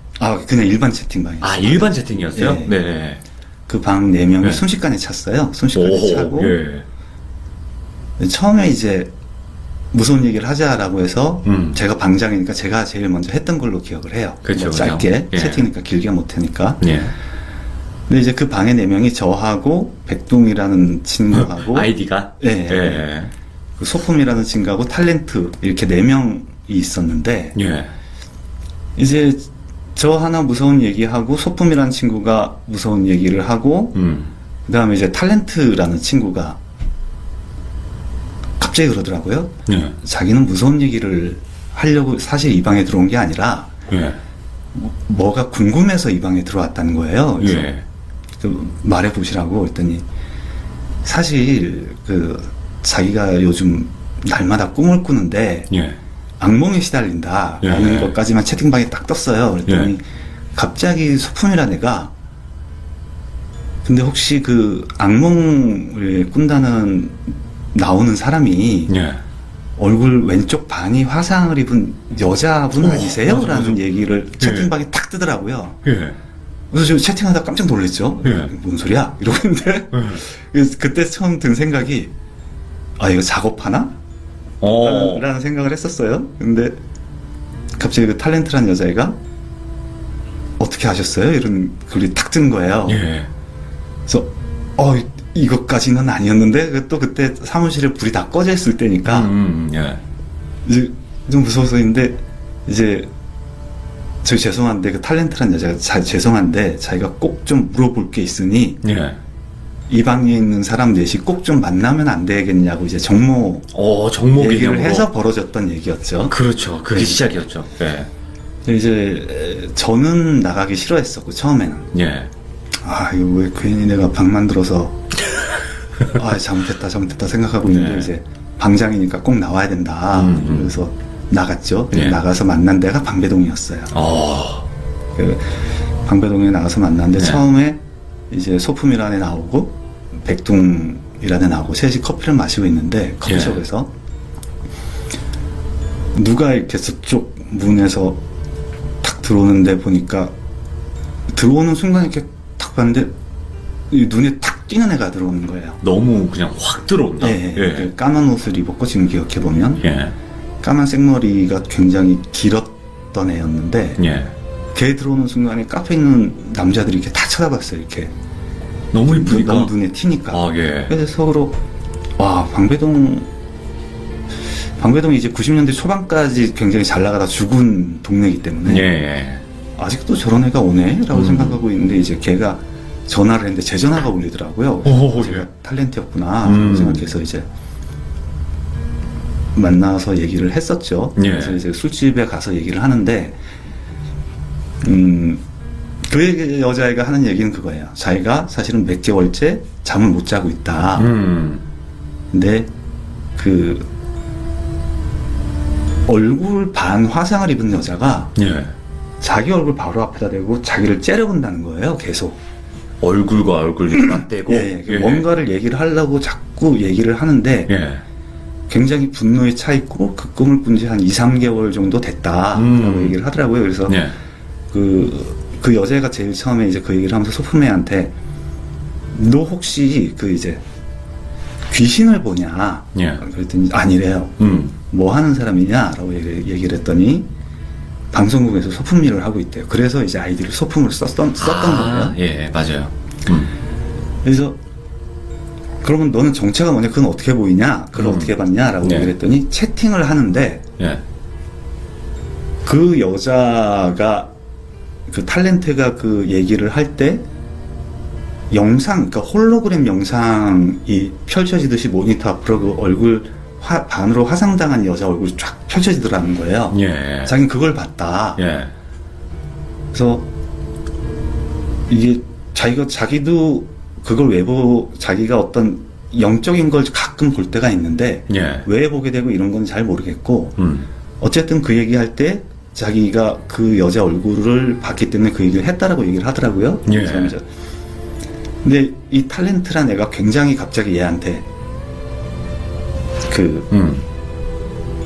Speaker 3: 그냥 일반 채팅방이었어요.
Speaker 1: 아, 일반 채팅이었어요?
Speaker 3: 예.
Speaker 1: 네.
Speaker 3: 그 방 4명을
Speaker 1: 네.
Speaker 3: 순식간에 찼어요. 순식간에 차고
Speaker 1: 예.
Speaker 3: 처음에 이제 무서운 얘기를 하자라고 해서 제가 방장이니까 제가 제일 먼저 했던 걸로 기억을 해요.
Speaker 1: 그쵸,
Speaker 3: 짧게
Speaker 1: 그쵸. 예.
Speaker 3: 채팅이니까 길게 못하니까.
Speaker 1: 예.
Speaker 3: 근데 이제 그 방에 4명이 저하고 백둥이라는 친구하고
Speaker 1: 아이디가?
Speaker 3: 예.
Speaker 1: 예.
Speaker 3: 그 소품이라는 친구하고 탤런트 이렇게 4명이 있었는데
Speaker 1: 예.
Speaker 3: 이제 저 하나 무서운 얘기하고 소품이라는 친구가 무서운 얘기를 하고 그 다음에 이제 탤런트라는 친구가 갑자기 그러더라고요.
Speaker 1: 예.
Speaker 3: 자기는 무서운 얘기를 하려고 사실 이 방에 들어온 게 아니라
Speaker 1: 예.
Speaker 3: 뭐가 궁금해서 이 방에 들어왔다는 거예요. 그래서
Speaker 1: 예.
Speaker 3: 말해보시라고 했더니 사실 자기가 요즘 날마다 꿈을 꾸는데
Speaker 1: 예.
Speaker 3: 악몽에 시달린다라는
Speaker 1: 예.
Speaker 3: 것까지만 채팅방에 딱 떴어요. 그랬더니
Speaker 1: 예.
Speaker 3: 갑자기 소품이란 애가 근데 혹시 그 악몽을 꾼다는 나오는 사람이
Speaker 1: 예.
Speaker 3: 얼굴 왼쪽 반이 화상을 입은 여자분 아니세요?
Speaker 1: 맞아,
Speaker 3: 라는
Speaker 1: 맞아.
Speaker 3: 얘기를 채팅방에 탁 뜨더라고요.
Speaker 1: 예.
Speaker 3: 그래서 지금 채팅하다 깜짝 놀랐죠.
Speaker 1: 예.
Speaker 3: 뭔 소리야? 이러고 있는데 그래서 그때 처음 든 생각이 아 이거 작업하나? 라는 생각을 했었어요. 근데 갑자기 그 탤런트라는 여자애가 어떻게 하셨어요? 이런 글이 탁 뜬 거예요.
Speaker 1: 예.
Speaker 3: 그래서 이것까지는 아니었는데 또 그때 사무실에 불이 다 꺼져 있을 때니까
Speaker 1: 예.
Speaker 3: 이제 좀 무서워서인데 이제 저 죄송한데 그 탤런트란 여자가 죄송한데 자기가 꼭 좀 물어볼 게 있으니
Speaker 1: 예.
Speaker 3: 이 방에 있는 사람 넷이 꼭 좀 만나면 안 되겠냐고 이제 정모
Speaker 1: 정모
Speaker 3: 얘기를
Speaker 1: 기념으로.
Speaker 3: 해서 벌어졌던 얘기였죠.
Speaker 1: 그렇죠. 그게
Speaker 3: 네.
Speaker 1: 시작이었죠. 예.
Speaker 3: 근데 이제 저는 나가기 싫어했었고 처음에는
Speaker 1: 예.
Speaker 3: 아 이거 왜 괜히 내가 방 만들어서 아 잘못했다 생각하고 있는데
Speaker 1: 네.
Speaker 3: 이제 방장이니까 꼭 나와야 된다. 그래서 나갔죠.
Speaker 1: 네.
Speaker 3: 나가서 만난 데가 방배동이었어요. 그 방배동에 나가서 만났는데
Speaker 1: 네.
Speaker 3: 처음에 이제 소품이란에 나오고 백둥이란에 나오고 셋이 커피를 마시고 있는데 커피숍에서 누가 이렇게 저쪽 문에서 탁 들어오는데 보니까 들어오는 순간 이렇게 탁 봤는데 이 눈에 탁 띄는 애가 들어오는 거예요.
Speaker 1: 너무 그냥 확 들어온다.
Speaker 3: 예, 그 까만 옷을 입었고 지금 기억해 보면
Speaker 1: 예.
Speaker 3: 까만 생머리가 굉장히 길었던 애였는데
Speaker 1: 예.
Speaker 3: 걔 들어오는 순간에 카페에 있는 남자들이 이렇게 다 쳐다봤어요. 이렇게
Speaker 1: 너무 이쁘니까.
Speaker 3: 너무 눈에 튀니까.
Speaker 1: 예.
Speaker 3: 그래서 서로 와 방배동이 이제 90년대 초반까지 굉장히 잘 나가다 죽은 동네이기 때문에
Speaker 1: 예.
Speaker 3: 아직도 저런 애가 오네라고 생각하고 있는데 이제 걔가 전화를 했는데 제 전화가 울리더라고요. 제가
Speaker 1: 예.
Speaker 3: 탤런트였구나 생각해서 이제 만나서 얘기를 했었죠.
Speaker 1: 예.
Speaker 3: 그래서 이제 술집에 가서 얘기를 하는데 그 여자애가 하는 얘기는 그거예요. 자기가 사실은 몇 개월째 잠을 못 자고 있다. 근데 그 얼굴 반 화상을 입은 여자가
Speaker 1: 예.
Speaker 3: 자기 얼굴 바로 앞에다 대고 자기를 째려본다는 거예요. 계속.
Speaker 1: 얼굴과 얼굴 이렇게 맞대고.
Speaker 3: 예, 뭔가를 얘기를 하려고 자꾸 얘기를 하는데
Speaker 1: 예.
Speaker 3: 굉장히 분노에 차 있고 그 꿈을 꾼 지 한 2, 3개월 정도 됐다라고 얘기를 하더라고요. 그래서
Speaker 1: 예.
Speaker 3: 그 여자가 제일 처음에 이제 그 얘기를 하면서 소품애한테 너 혹시 그 이제 귀신을 보냐?
Speaker 1: 예.
Speaker 3: 그랬더니 아니래요. 뭐 하는 사람이냐라고 얘기를 했더니 방송국에서 소품 일을 하고 있대요. 그래서 이제 아이디를 소품으로 썼던 거예요.
Speaker 1: 예, 맞아요.
Speaker 3: 그래서 그러면 너는 정체가 뭐냐? 그건 어떻게 보이냐? 그걸 어떻게 봤냐?라고
Speaker 1: 네.
Speaker 3: 얘기를 했더니 채팅을 하는데
Speaker 1: 예.
Speaker 3: 그 여자가 그 탤런트가 그 얘기를 할 때 영상, 그러니까 홀로그램 영상이 펼쳐지듯이 모니터 앞으로 그 얼굴 반으로 화상당한 여자 얼굴이 쫙 펼쳐지더라는 거예요.
Speaker 1: 예.
Speaker 3: 자기는 그걸 봤다.
Speaker 1: 예.
Speaker 3: 그래서 이게 자기도 그걸 자기가 어떤 영적인 걸 가끔 볼 때가 있는데
Speaker 1: 예.
Speaker 3: 왜 보게 되고 이런 건 잘 모르겠고 어쨌든 그 얘기할 때 자기가 그 여자 얼굴을 봤기 때문에 그 얘기를 했다라고 얘기를 하더라고요.
Speaker 1: 예.
Speaker 3: 그래서 근데 이 탤런트란 애가 굉장히 갑자기 얘한테 그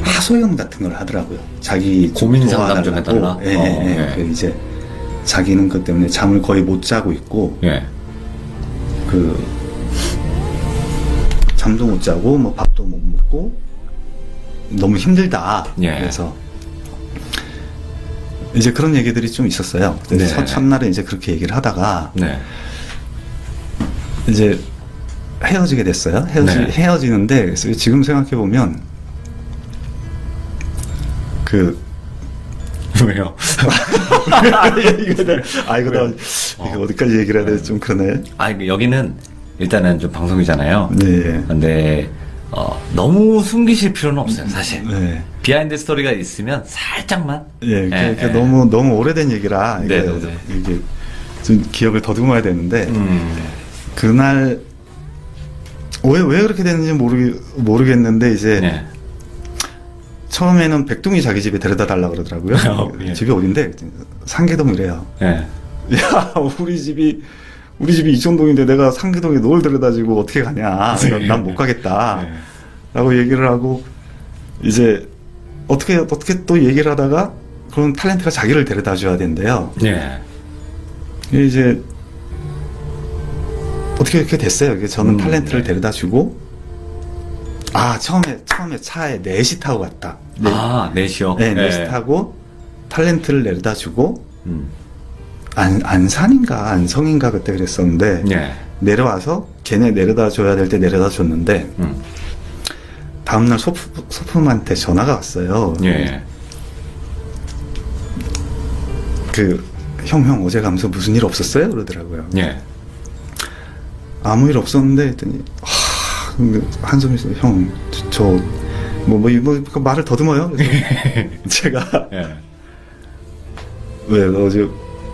Speaker 3: 하소연 같은 걸 하더라고요. 자기
Speaker 1: 고민 상담 좀
Speaker 3: 도와달라고.
Speaker 1: 해달라? 예.
Speaker 3: 그 이제 자기는 그 때문에 잠을 거의 못 자고 있고
Speaker 1: 예.
Speaker 3: 그 잠도 못 자고 뭐 밥도 못 먹고 너무 힘들다.
Speaker 1: 예.
Speaker 3: 그래서 이제 그런 얘기들이 좀 있었어요.
Speaker 1: 네.
Speaker 3: 첫날에 이제 그렇게 얘기를 하다가
Speaker 1: 네.
Speaker 3: 이제 헤어지게 됐어요.
Speaker 1: 네.
Speaker 3: 헤어지는데 그래서 지금 생각해 보면 그
Speaker 1: 왜요?
Speaker 3: 이거 어디까지 얘기를 해야 될지 좀 그러네.
Speaker 1: 여기는 일단은 좀 방송이잖아요.
Speaker 3: 네.
Speaker 1: 근데 너무 숨기실 필요는 없어요, 사실.
Speaker 3: 네.
Speaker 1: 비하인드 스토리가 있으면 살짝만.
Speaker 3: 예,
Speaker 1: 예,
Speaker 3: 그게
Speaker 1: 예.
Speaker 3: 너무 오래된 얘기라
Speaker 1: 네, 네, 네.
Speaker 3: 이게 좀 기억을 더듬어야 되는데 그날 왜 그렇게 됐는지 모르겠는데 이제
Speaker 1: 네.
Speaker 3: 처음에는 백둥이 자기 집에 데려다 달라 그러더라고요.
Speaker 1: 예.
Speaker 3: 집이 어딘데? 상계동이래요.
Speaker 1: 예.
Speaker 3: 야, 우리 집이 이촌동인데 내가 상계동에 널 데려다주고 어떻게 가냐? 난 못 가겠다.
Speaker 1: 네.
Speaker 3: 라고 얘기를 하고 이제 어떻게 또 얘기를 하다가 그런 탤런트가 자기를 데려다 줘야 된대요.
Speaker 1: 네.
Speaker 3: 이제 어떻게 이렇게 됐어요. 그래서 저는 탤런트를
Speaker 1: 네.
Speaker 3: 데려다 주고 처음에 차에 넷이 타고 갔다.
Speaker 1: 넷이요?
Speaker 3: 네, 넷이 타고 탤런트를 내려다 주고
Speaker 1: 음.
Speaker 3: 안산인가 안성인가 그때 그랬었는데
Speaker 1: 네.
Speaker 3: 내려와서 걔네 내려다 줘야 될 때 내려다 줬는데 다음날 소품한테 전화가 왔어요.
Speaker 1: 예.
Speaker 3: 형 어제 가면서 무슨 일 없었어요? 그러더라고요.
Speaker 1: 예.
Speaker 3: 아무 일 없었는데 했더니 한숨이 형 저 말을 더듬어요. 그래서 제가
Speaker 1: 예.
Speaker 3: 왜 너 어제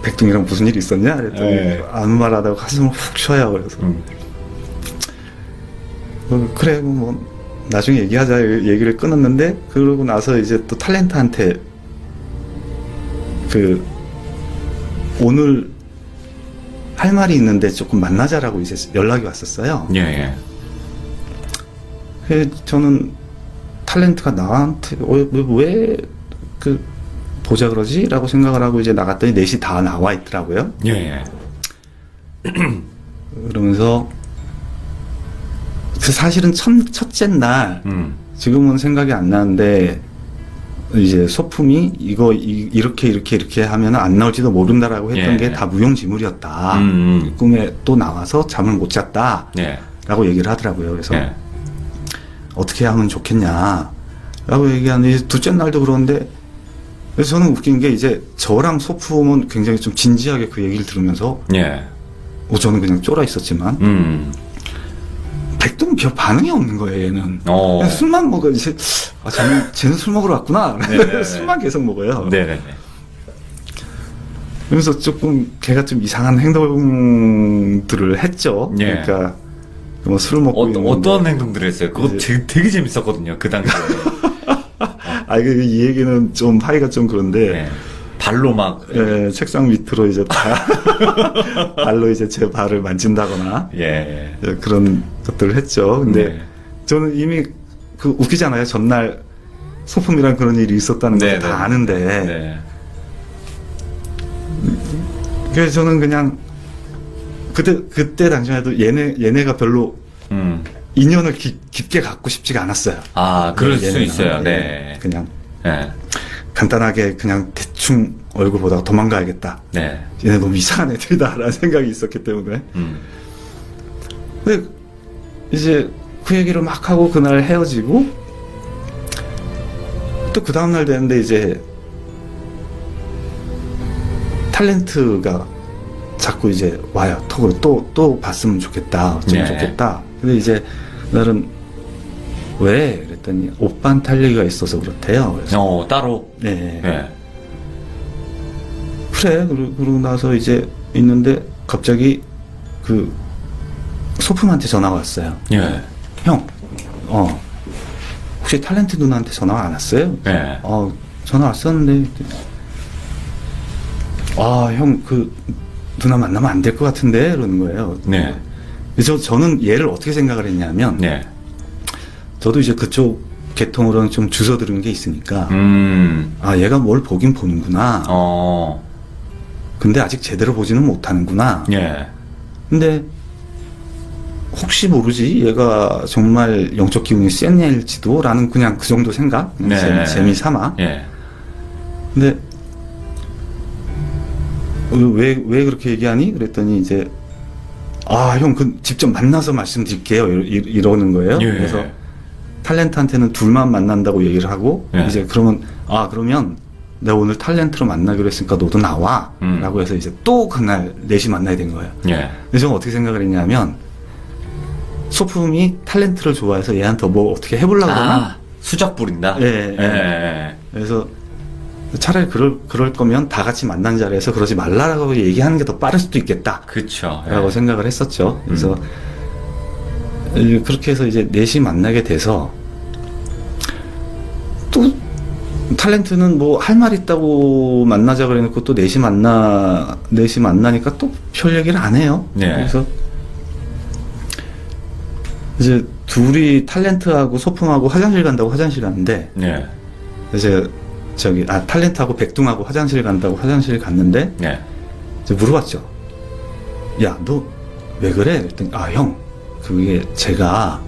Speaker 3: 백둥이랑 무슨 일 있었냐? 그랬더니
Speaker 1: 예.
Speaker 3: 아무 말 하다가 가슴을 훅 쉬어요. 그래서 그래 뭐 나중에 얘기하자 얘기를 끊었는데 그러고 나서 이제 또 탤런트한테 오늘 할 말이 있는데 조금 만나자라고 이제 연락이 왔었어요.
Speaker 1: 예. 예.
Speaker 3: 그래서 저는 탤런트가 나한테 왜 보자 그러지? 라고 생각을 하고 이제 나갔더니 넷이 다 나와 있더라고요.
Speaker 1: 예.
Speaker 3: 그러면서 사실은 첫째 날 지금은 생각이 안 나는데 이제 소품이 이렇게 하면 안 나올지도 모른다라고 했던
Speaker 1: 예.
Speaker 3: 게 다 무용지물이었다. 꿈에 또 나와서 잠을 못 잤다.
Speaker 1: 예.
Speaker 3: 라고 얘기를 하더라고요. 그래서
Speaker 1: 예.
Speaker 3: 어떻게 하면 좋겠냐 라고 얘기하는데 둘째 날도 그러는데 그래서 저는 웃긴 게 이제 저랑 소품은 굉장히 좀 진지하게 그 얘기를 들으면서
Speaker 1: 예.
Speaker 3: 저는 그냥 쫄아 있었지만 백동은 별 반응이 없는 거예요. 얘는 그냥 술만 먹어. 이제 쟤는 술 먹으러 왔구나. 술만 계속 먹어요.
Speaker 1: 네네네.
Speaker 3: 그래서 조금 걔가 좀 이상한 행동들을 했죠.
Speaker 1: 예.
Speaker 3: 그러니까 뭐 술 먹고
Speaker 1: 어떤 행동들을 했어요? 그거
Speaker 3: 이제-
Speaker 1: 되게 재밌었거든요. 그 당시에.
Speaker 3: 이 얘기는 좀 하기가 좀 그런데
Speaker 1: 예. 발로 막.
Speaker 3: 예, 책상 밑으로 이제 발로 이제 제 발을 만진다거나
Speaker 1: 예.
Speaker 3: 예, 그런 것들을 했죠. 근데
Speaker 1: 네.
Speaker 3: 저는 이미 웃기잖아요. 전날 소품이랑 그런 일이 있었다는 걸
Speaker 1: 네,
Speaker 3: 다
Speaker 1: 네.
Speaker 3: 아는데
Speaker 1: 네.
Speaker 3: 그래서 저는 그냥 그때 당시에도 얘네가 별로 인연을 깊게 갖고 싶지가 않았어요.
Speaker 1: 그럴 수
Speaker 3: 얘네는.
Speaker 1: 있어요.
Speaker 3: 예,
Speaker 1: 네.
Speaker 3: 그냥
Speaker 1: 예.
Speaker 3: 간단하게 그냥 대충 얼굴 보다가 도망가야겠다.
Speaker 1: 네.
Speaker 3: 얘네 너무 이상한 애들이다라는 생각이 있었기 때문에. 근데 이제 그 얘기를 막 하고 그날 헤어지고 또 그 다음날 되는데 이제 탤런트가 자꾸 이제 와요. 톡으로 또 봤으면 좋겠다. 어쩌면
Speaker 1: 네.
Speaker 3: 좋겠다. 근데 이제 나는 왜? 그랬더니 오빤 탈리가 있어서 그렇대요. 그래서
Speaker 1: 따로.
Speaker 3: 네.
Speaker 1: 예.
Speaker 3: 그래. 그러고 나서 이제 있는데 갑자기 소품한테 전화가 왔어요.
Speaker 1: 예.
Speaker 3: 형, 혹시 탤런트 누나한테 전화 안 왔어요?
Speaker 1: 예.
Speaker 3: 전화 왔었는데, 형, 누나 만나면 안 될 것 같은데? 이러는 거예요.
Speaker 1: 네.
Speaker 3: 그래서 저는 얘를 어떻게 생각을 했냐면,
Speaker 1: 네.
Speaker 3: 저도 이제 그쪽 계통으로는 좀 주워 들은 게 있으니까, 얘가 뭘 보긴 보는구나. 근데 아직 제대로 보지는 못하는구나.
Speaker 1: 예.
Speaker 3: 근데, 혹시 모르지 얘가 정말 영적 기운이 센 애일지도 라는 그냥 그 정도 생각
Speaker 1: 네.
Speaker 3: 재미 삼아.
Speaker 1: 예.
Speaker 3: 근데 왜 그렇게 얘기하니? 그랬더니 이제 형 직접 만나서 말씀드릴게요 이러는 거예요.
Speaker 1: 예.
Speaker 3: 그래서 탤런트한테는 둘만 만난다고 얘기를 하고
Speaker 1: 예.
Speaker 3: 이제 그러면 내가 오늘 탤런트로 만나기로 했으니까 너도 나와 라고 해서 이제 또 그날 넷이 만나야 된 거예요.
Speaker 1: 예.
Speaker 3: 근데 저는 어떻게 생각을 했냐면 소품이 탤런트를 좋아해서 얘한테 뭐 어떻게 해보려고 그러나?
Speaker 1: 수작 부린다?
Speaker 3: 예. 그래서 차라리 그럴 거면 다 같이 만난 자리에서 그러지 말라라고 얘기하는 게 더 빠를 수도 있겠다.
Speaker 1: 그쵸.
Speaker 3: 라고 생각을 했었죠. 그래서 그렇게 해서 이제 넷이 만나게 돼서 또 탤런트는 뭐 할 말 있다고 만나자 그래놓고 또 넷이 만나니까 또 별 얘기를 안 해요.
Speaker 1: 네.
Speaker 3: 그래서 이제 둘이 탤런트하고 소품하고 화장실 간다고 화장실 갔는데,
Speaker 1: 예.
Speaker 3: 그래서 탤런트하고 백둥하고 화장실 간다고 화장실 갔는데,
Speaker 1: 예.
Speaker 3: 이제 물어봤죠. 야, 너 왜 그래? 그랬더니, 아, 형, 그게 제가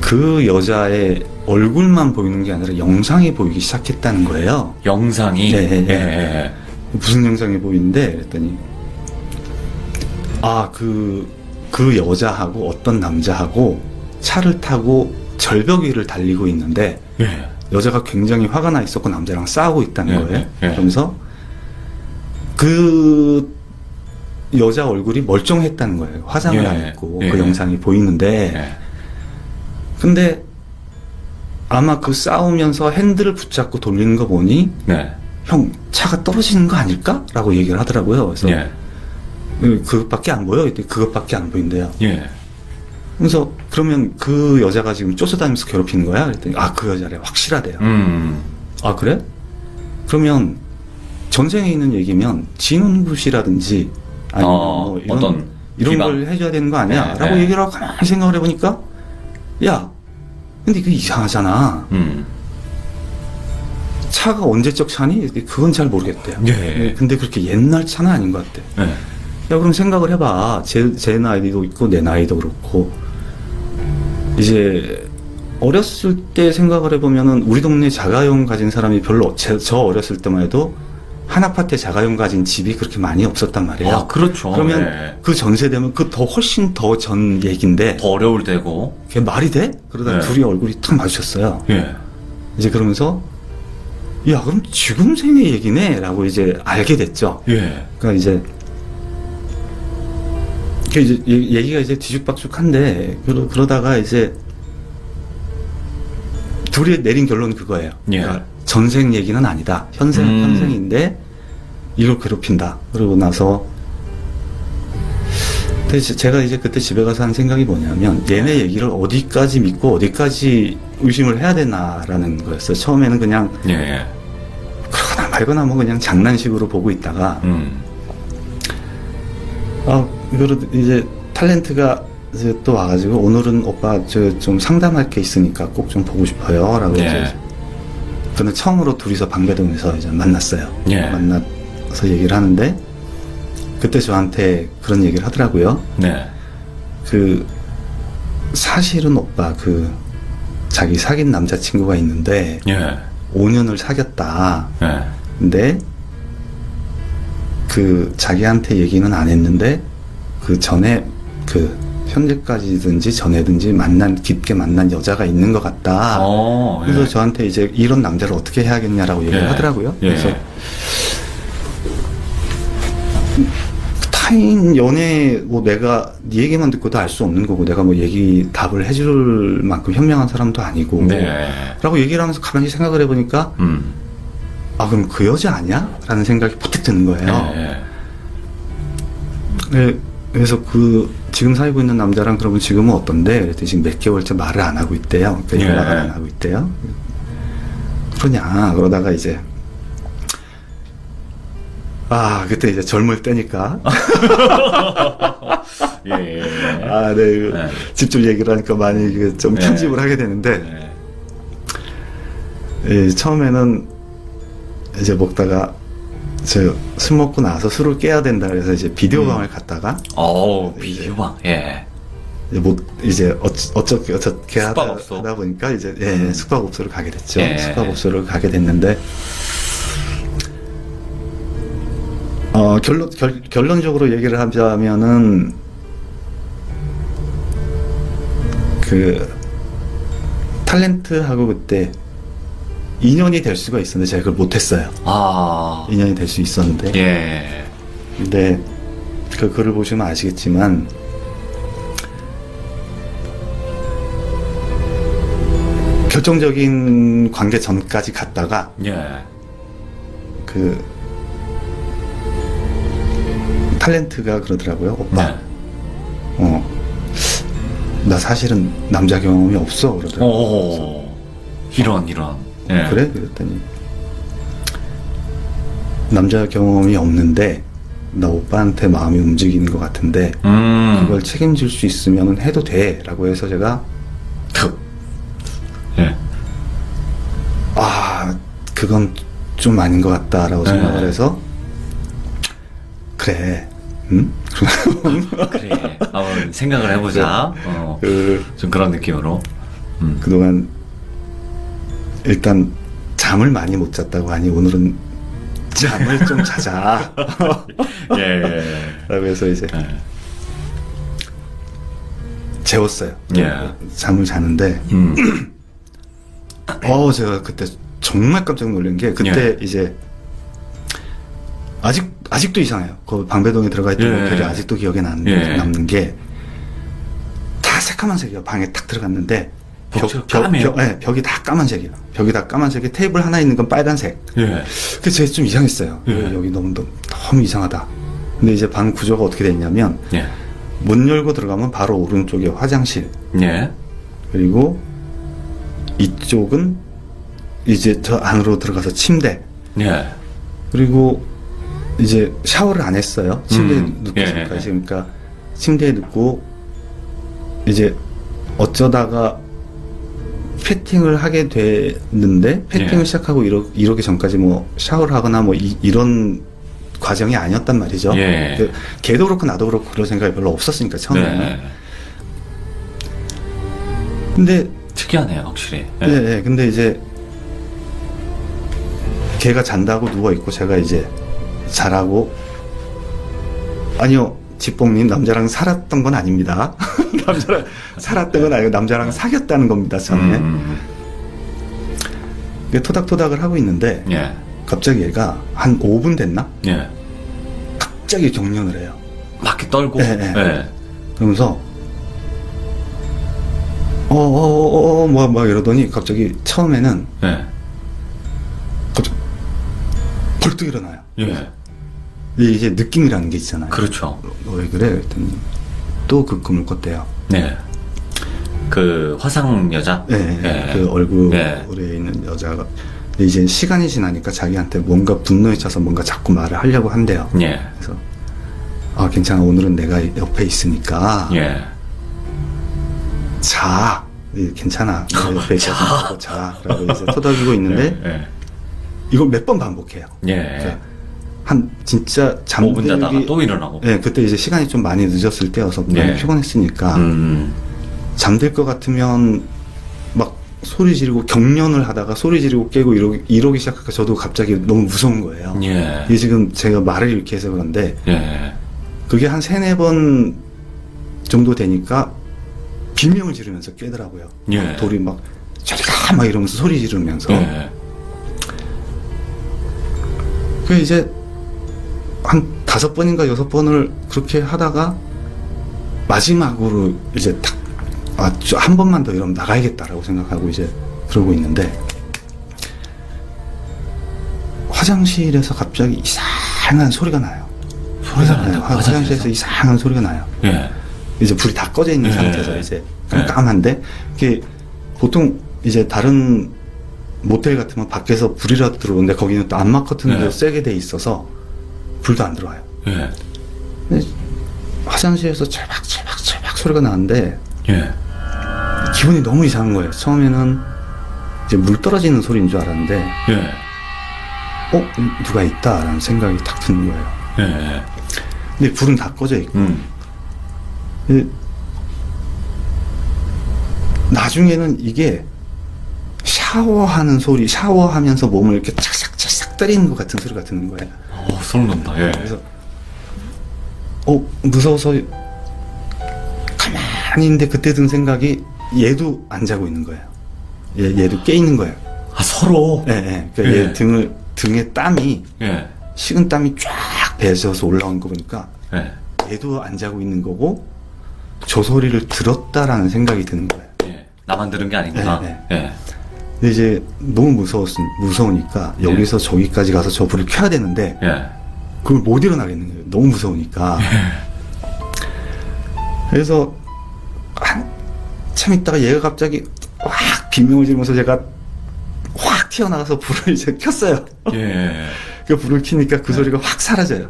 Speaker 3: 그 여자의 얼굴만 보이는 게 아니라 영상이 보이기 시작했다는 거예요.
Speaker 1: 영상이?
Speaker 3: 네, 네.
Speaker 1: 예.
Speaker 3: 무슨 영상이 보이는데? 그랬더니, 아, 그 여자하고 어떤 남자하고 차를 타고 절벽 위를 달리고 있는데,
Speaker 1: 예.
Speaker 3: 여자가 굉장히 화가 나 있었고 남자랑 싸우고 있다는
Speaker 1: 예,
Speaker 3: 거예요.
Speaker 1: 예.
Speaker 3: 그러면서 그 여자 얼굴이 멀쩡했다는 거예요. 화장을
Speaker 1: 예,
Speaker 3: 안 했고
Speaker 1: 예.
Speaker 3: 그 영상이 보이는데,
Speaker 1: 예.
Speaker 3: 근데 아마 그 싸우면서 핸들을 붙잡고 돌리는 거 보니
Speaker 1: 네.
Speaker 3: 형 차가 떨어지는 거 아닐까? 라고 얘기를 하더라고요. 그래서
Speaker 1: 예.
Speaker 3: 그것밖에 안 보여? 이때 그것밖에 안 보인대요.
Speaker 1: 예.
Speaker 3: 그래서 그러면 그 여자가 지금 쫓아다니면서 괴롭히는 거야? 그랬더니 아, 그 여자래. 확실하대요. 아, 그래? 그러면 전생에 있는 얘기면 진훈굿이라든지 아니면 뭐
Speaker 1: 어떤
Speaker 3: 이런
Speaker 1: 비방?
Speaker 3: 걸 해줘야 되는 거 아니야?
Speaker 1: 네,
Speaker 3: 라고
Speaker 1: 네.
Speaker 3: 얘기를 하고 가만히 생각을 해보니까, 야, 근데 이거 이상하잖아. 차가 언제적 차니? 그건 잘 모르겠대요.
Speaker 1: 예.
Speaker 3: 근데 그렇게 옛날 차는 아닌 것 같대.
Speaker 1: 예.
Speaker 3: 야, 그럼 생각을 해봐. 제 나이도 있고 내 나이도 그렇고, 이제 어렸을 때 생각을 해보면은 우리 동네 자가용 가진 사람이 별로 저 어렸을 때만 해도 한 아파트에 자가용 가진 집이 그렇게 많이 없었단 말이에요.
Speaker 1: 아, 그렇죠.
Speaker 3: 그러면
Speaker 1: 예.
Speaker 3: 그 전세되면 그 더 훨씬 더 전 얘기인데
Speaker 1: 더 어려울 때고.
Speaker 3: 그게 말이 돼? 그러다
Speaker 1: 네.
Speaker 3: 둘이 얼굴이 탁 마주쳤어요.
Speaker 1: 예.
Speaker 3: 이제 그러면서 야, 그럼 지금 생의 얘기네? 라고 이제 알게 됐죠.
Speaker 1: 예.
Speaker 3: 그러니까 이제 얘기가 이제 뒤죽박죽한데 그러다가 이제 둘이 내린 결론은 그거예요.
Speaker 1: 예.
Speaker 3: 그러니까 전생 얘기는 아니다. 현생인데 이걸 괴롭힌다. 그러고 나서 근데 제가 이제 그때 집에 가서 한 생각이 뭐냐면 얘네 얘기를 어디까지 믿고 어디까지 의심을 해야 되나라는 거였어요. 처음에는 그냥
Speaker 1: 예.
Speaker 3: 그러거나 말거나 뭐 그냥 장난식으로 보고 있다가 이거를 이제 탤런트가 이제 또 와가지고 오늘은 오빠 저 좀 상담할 게 있으니까 꼭 좀 보고 싶어요. 라고
Speaker 1: 예.
Speaker 3: 이제 저는 처음으로 둘이서 방배동에서 이제 만났어요.
Speaker 1: 예.
Speaker 3: 만나서 얘기를 하는데 그때 저한테 그런 얘기를 하더라고요.
Speaker 1: 네.
Speaker 3: 그 사실은 오빠 그 자기 사귄 남자친구가 있는데
Speaker 1: 예.
Speaker 3: 5년을 사귀었다.
Speaker 1: 예.
Speaker 3: 근데 그 자기한테 얘기는 안 했는데 그 전에 그 현재까지든지 전에든지 깊게 만난 여자가 있는 것 같다. 그래서
Speaker 1: 예.
Speaker 3: 저한테 이제 이런 남자를 어떻게 해야겠냐라고 얘기를
Speaker 1: 예.
Speaker 3: 하더라고요.
Speaker 1: 예.
Speaker 3: 그래서 타인 연애 뭐 내가 네 얘기만 듣고도 알 수 없는 거고 내가 뭐 답을 해줄 만큼 현명한 사람도 아니고
Speaker 1: 네.
Speaker 3: 라고 얘기를 하면서 가만히 생각을 해보니까 아, 그럼 그 여자 아니야? 라는 생각이 퍼뜩 드는 거예요.
Speaker 1: 예.
Speaker 3: 네, 그래서 지금 사귀고 있는 남자랑 그러면 지금은 어떤데? 그랬더니 지금 몇 개월째 말을 안 하고 있대요. 그러니까
Speaker 1: 예.
Speaker 3: 연락을 안 하고 있대요. 그러냐? 그러다가 이제 그때 이제 젊을 때니까
Speaker 1: 예.
Speaker 3: 네,
Speaker 1: 네.
Speaker 3: 직접 얘기를 하니까 많이 좀
Speaker 1: 네.
Speaker 3: 편집을 하게 되는데
Speaker 1: 예.
Speaker 3: 처음에는 이제 먹다가 술 먹고 나서 술을 깨야 된다 그래서 이제 비디오방을 갔다가
Speaker 1: 비디오방. 예.
Speaker 3: 이제 어떻게
Speaker 1: 숙박업소.
Speaker 3: 하다 보니까 이제 숙박업소를 가게 됐죠.
Speaker 1: 예.
Speaker 3: 숙박업소를 가게 됐는데 결론적으로 얘기를 하자면은 그 탤런트하고 그때 인연이 될 수가 있었는데 제가 그걸 못했어요. 인연이 될 수 있었는데.
Speaker 1: 예.
Speaker 3: 근데 그 글을 보시면 아시겠지만 결정적인 관계 전까지 갔다가
Speaker 1: 예.
Speaker 3: 그 탤런트가 그러더라고요. 오빠,
Speaker 1: 네.
Speaker 3: 나 사실은 남자 경험이 없어. 그러더라고요.
Speaker 1: 이런. 예.
Speaker 3: 그래? 그랬더니 남자 경험이 없는데 나 오빠한테 마음이 움직이는 것 같은데 그걸 책임질 수 있으면 해도 돼 라고 해서 제가
Speaker 1: 예.
Speaker 3: 아 그건 좀 아닌 것 같다라고 생각을 해서 그래 응?
Speaker 1: 그래. 한번 생각을 해보자. 좀 그런 느낌으로.
Speaker 3: 그동안 일단 잠을 많이 못 잤다고 하니 오늘은 잠을 좀 자자
Speaker 1: 예.
Speaker 3: 라고 해서 이제 재웠어요.
Speaker 1: 예.
Speaker 3: 잠을 자는데 제가 그때 정말 깜짝 놀란 게 그때 이제 아직도 이상해요. 그 방배동에 들어가 있던 모텔이 아직도 기억에 남는 게 다 새까만색이에요. 방에 딱 들어갔는데 벽이 다 까만색이에요. 벽이 다 까만색에 테이블 하나 있는 건 빨간색. 그래서 제가 좀 이상했어요. 여기 너무 이상하다. 근데 이제 방 구조가 어떻게 됐냐면 문 열고 들어가면 바로 오른쪽에 화장실. 그리고 이쪽은 이제 저 안으로 들어가서 침대. 그리고 이제 샤워를 안 했어요. 침대에 눕기 전까지. 그러니까 침대에 눕고 이제 어쩌다가 패팅을 하게 됐는데 패팅을 시작하고 이러기 전까지 뭐 샤워를 하거나 뭐 이런 과정이 아니었단 말이죠. 걔도 그렇고 나도 그렇고 그럴 생각이 별로 없었으니까 처음에는. 근데
Speaker 1: 특이하네요, 확실히.
Speaker 3: 근데 이제 걔가 잔다고 누워 있고 제가 이제 자라고 아니요. 지뽕님 남자랑 살았던 건 아닙니다. 남자랑 살았던 건 아니고 남자랑 사귀었다는 겁니다. 처음에. 토닥토닥을 하고 있는데 갑자기 얘가 한 5분 됐나? 갑자기 경련을 해요.
Speaker 1: 막 이렇게 떨고.
Speaker 3: 그러면서 막 이러더니 갑자기 처음에는 갑자기 벌떡 일어나요. 이제 느낌이라는 게 있잖아요.
Speaker 1: 그렇죠.
Speaker 3: 왜 그래? 그랬더니 또 그 꿈을 꿨대요.
Speaker 1: 그 화상 여자?
Speaker 3: 그 얼굴에 있는 여자가. 근데 이제 시간이 지나니까 자기한테 뭔가 분노에 차서 뭔가 자꾸 말을 하려고 한대요. 그래서 괜찮아. 오늘은 내가 옆에 있으니까 자. 괜찮아. 내 옆에 있어서 자. 라고 이제 토닥이고 있는데 이걸 몇 번 반복해요. 그러니까 한 진짜
Speaker 1: 5분 자다가 또 일어나고.
Speaker 3: 그때 이제 시간이 좀 많이 늦었을 때여서 많이 피곤했으니까 잠들 것 같으면 막 소리 지르고 경련을 하다가 소리 지르고 깨고 이러기 시작하니까 저도 갑자기 너무 무서운 거예요. 이게 지금 제가 말을 이렇게 해서 그런데 그게 한 3-4번 정도 되니까 비명을 지르면서 깨더라고요. 돌이 막 저리가 막 이러면서 소리 지르면서 그 이제 한 5번인가 6번을 그렇게 하다가 마지막으로 이제 딱 한 번만 더 이러면 나가야겠다라고 생각하고 이제 그러고 있는데 화장실에서 갑자기 이상한 소리가 나요. 화장실에서 이상한 소리가 나요. 이제 불이 다 꺼져 있는 상태에서 이제 깜깜한데 이게 보통 이제 다른 모텔 같으면 밖에서 불이라도 들어오는데 거기는 또 암막 커튼도 세게 돼 있어서 불도 안 들어와요. 근데 화장실에서 철박철박 소리가 나는데 기분이 너무 이상한 거예요. 처음에는 이제 물 떨어지는 소리인 줄 알았는데 누가 있다라는 생각이 탁 드는 거예요. 근데 불은 다 꺼져 있고 나중에는 이게 샤워하는 소리, 샤워하면서 몸을 이렇게 착싹착싹 때리는 것 같은 소리가 드는 거예요.
Speaker 1: 소름 돋는다.
Speaker 3: 그래서 무서워서 가만히 있는데 그때 든 생각이 얘도 안 자고 있는 거예요. 얘도 깨 있는 거예요.
Speaker 1: 서로?
Speaker 3: 그러니까 얘 등에 땀이 식은 땀이 쫙 배져서 올라온 거 보니까 얘도 안 자고 있는 거고 저 소리를 들었다라는 생각이 드는 거예요.
Speaker 1: 나만 들은 게 아니구나.
Speaker 3: 근데 이제 너무 무서우니까 여기서 저기까지 가서 저 불을 켜야 되는데 그걸 못 일어나겠는 거예요. 너무 무서우니까. 그래서 한참 있다가 얘가 갑자기 확 비명을 지르면서 제가 확 튀어나가서 불을 이제 켰어요. 그 불을 켜니까 그 소리가 확 사라져요.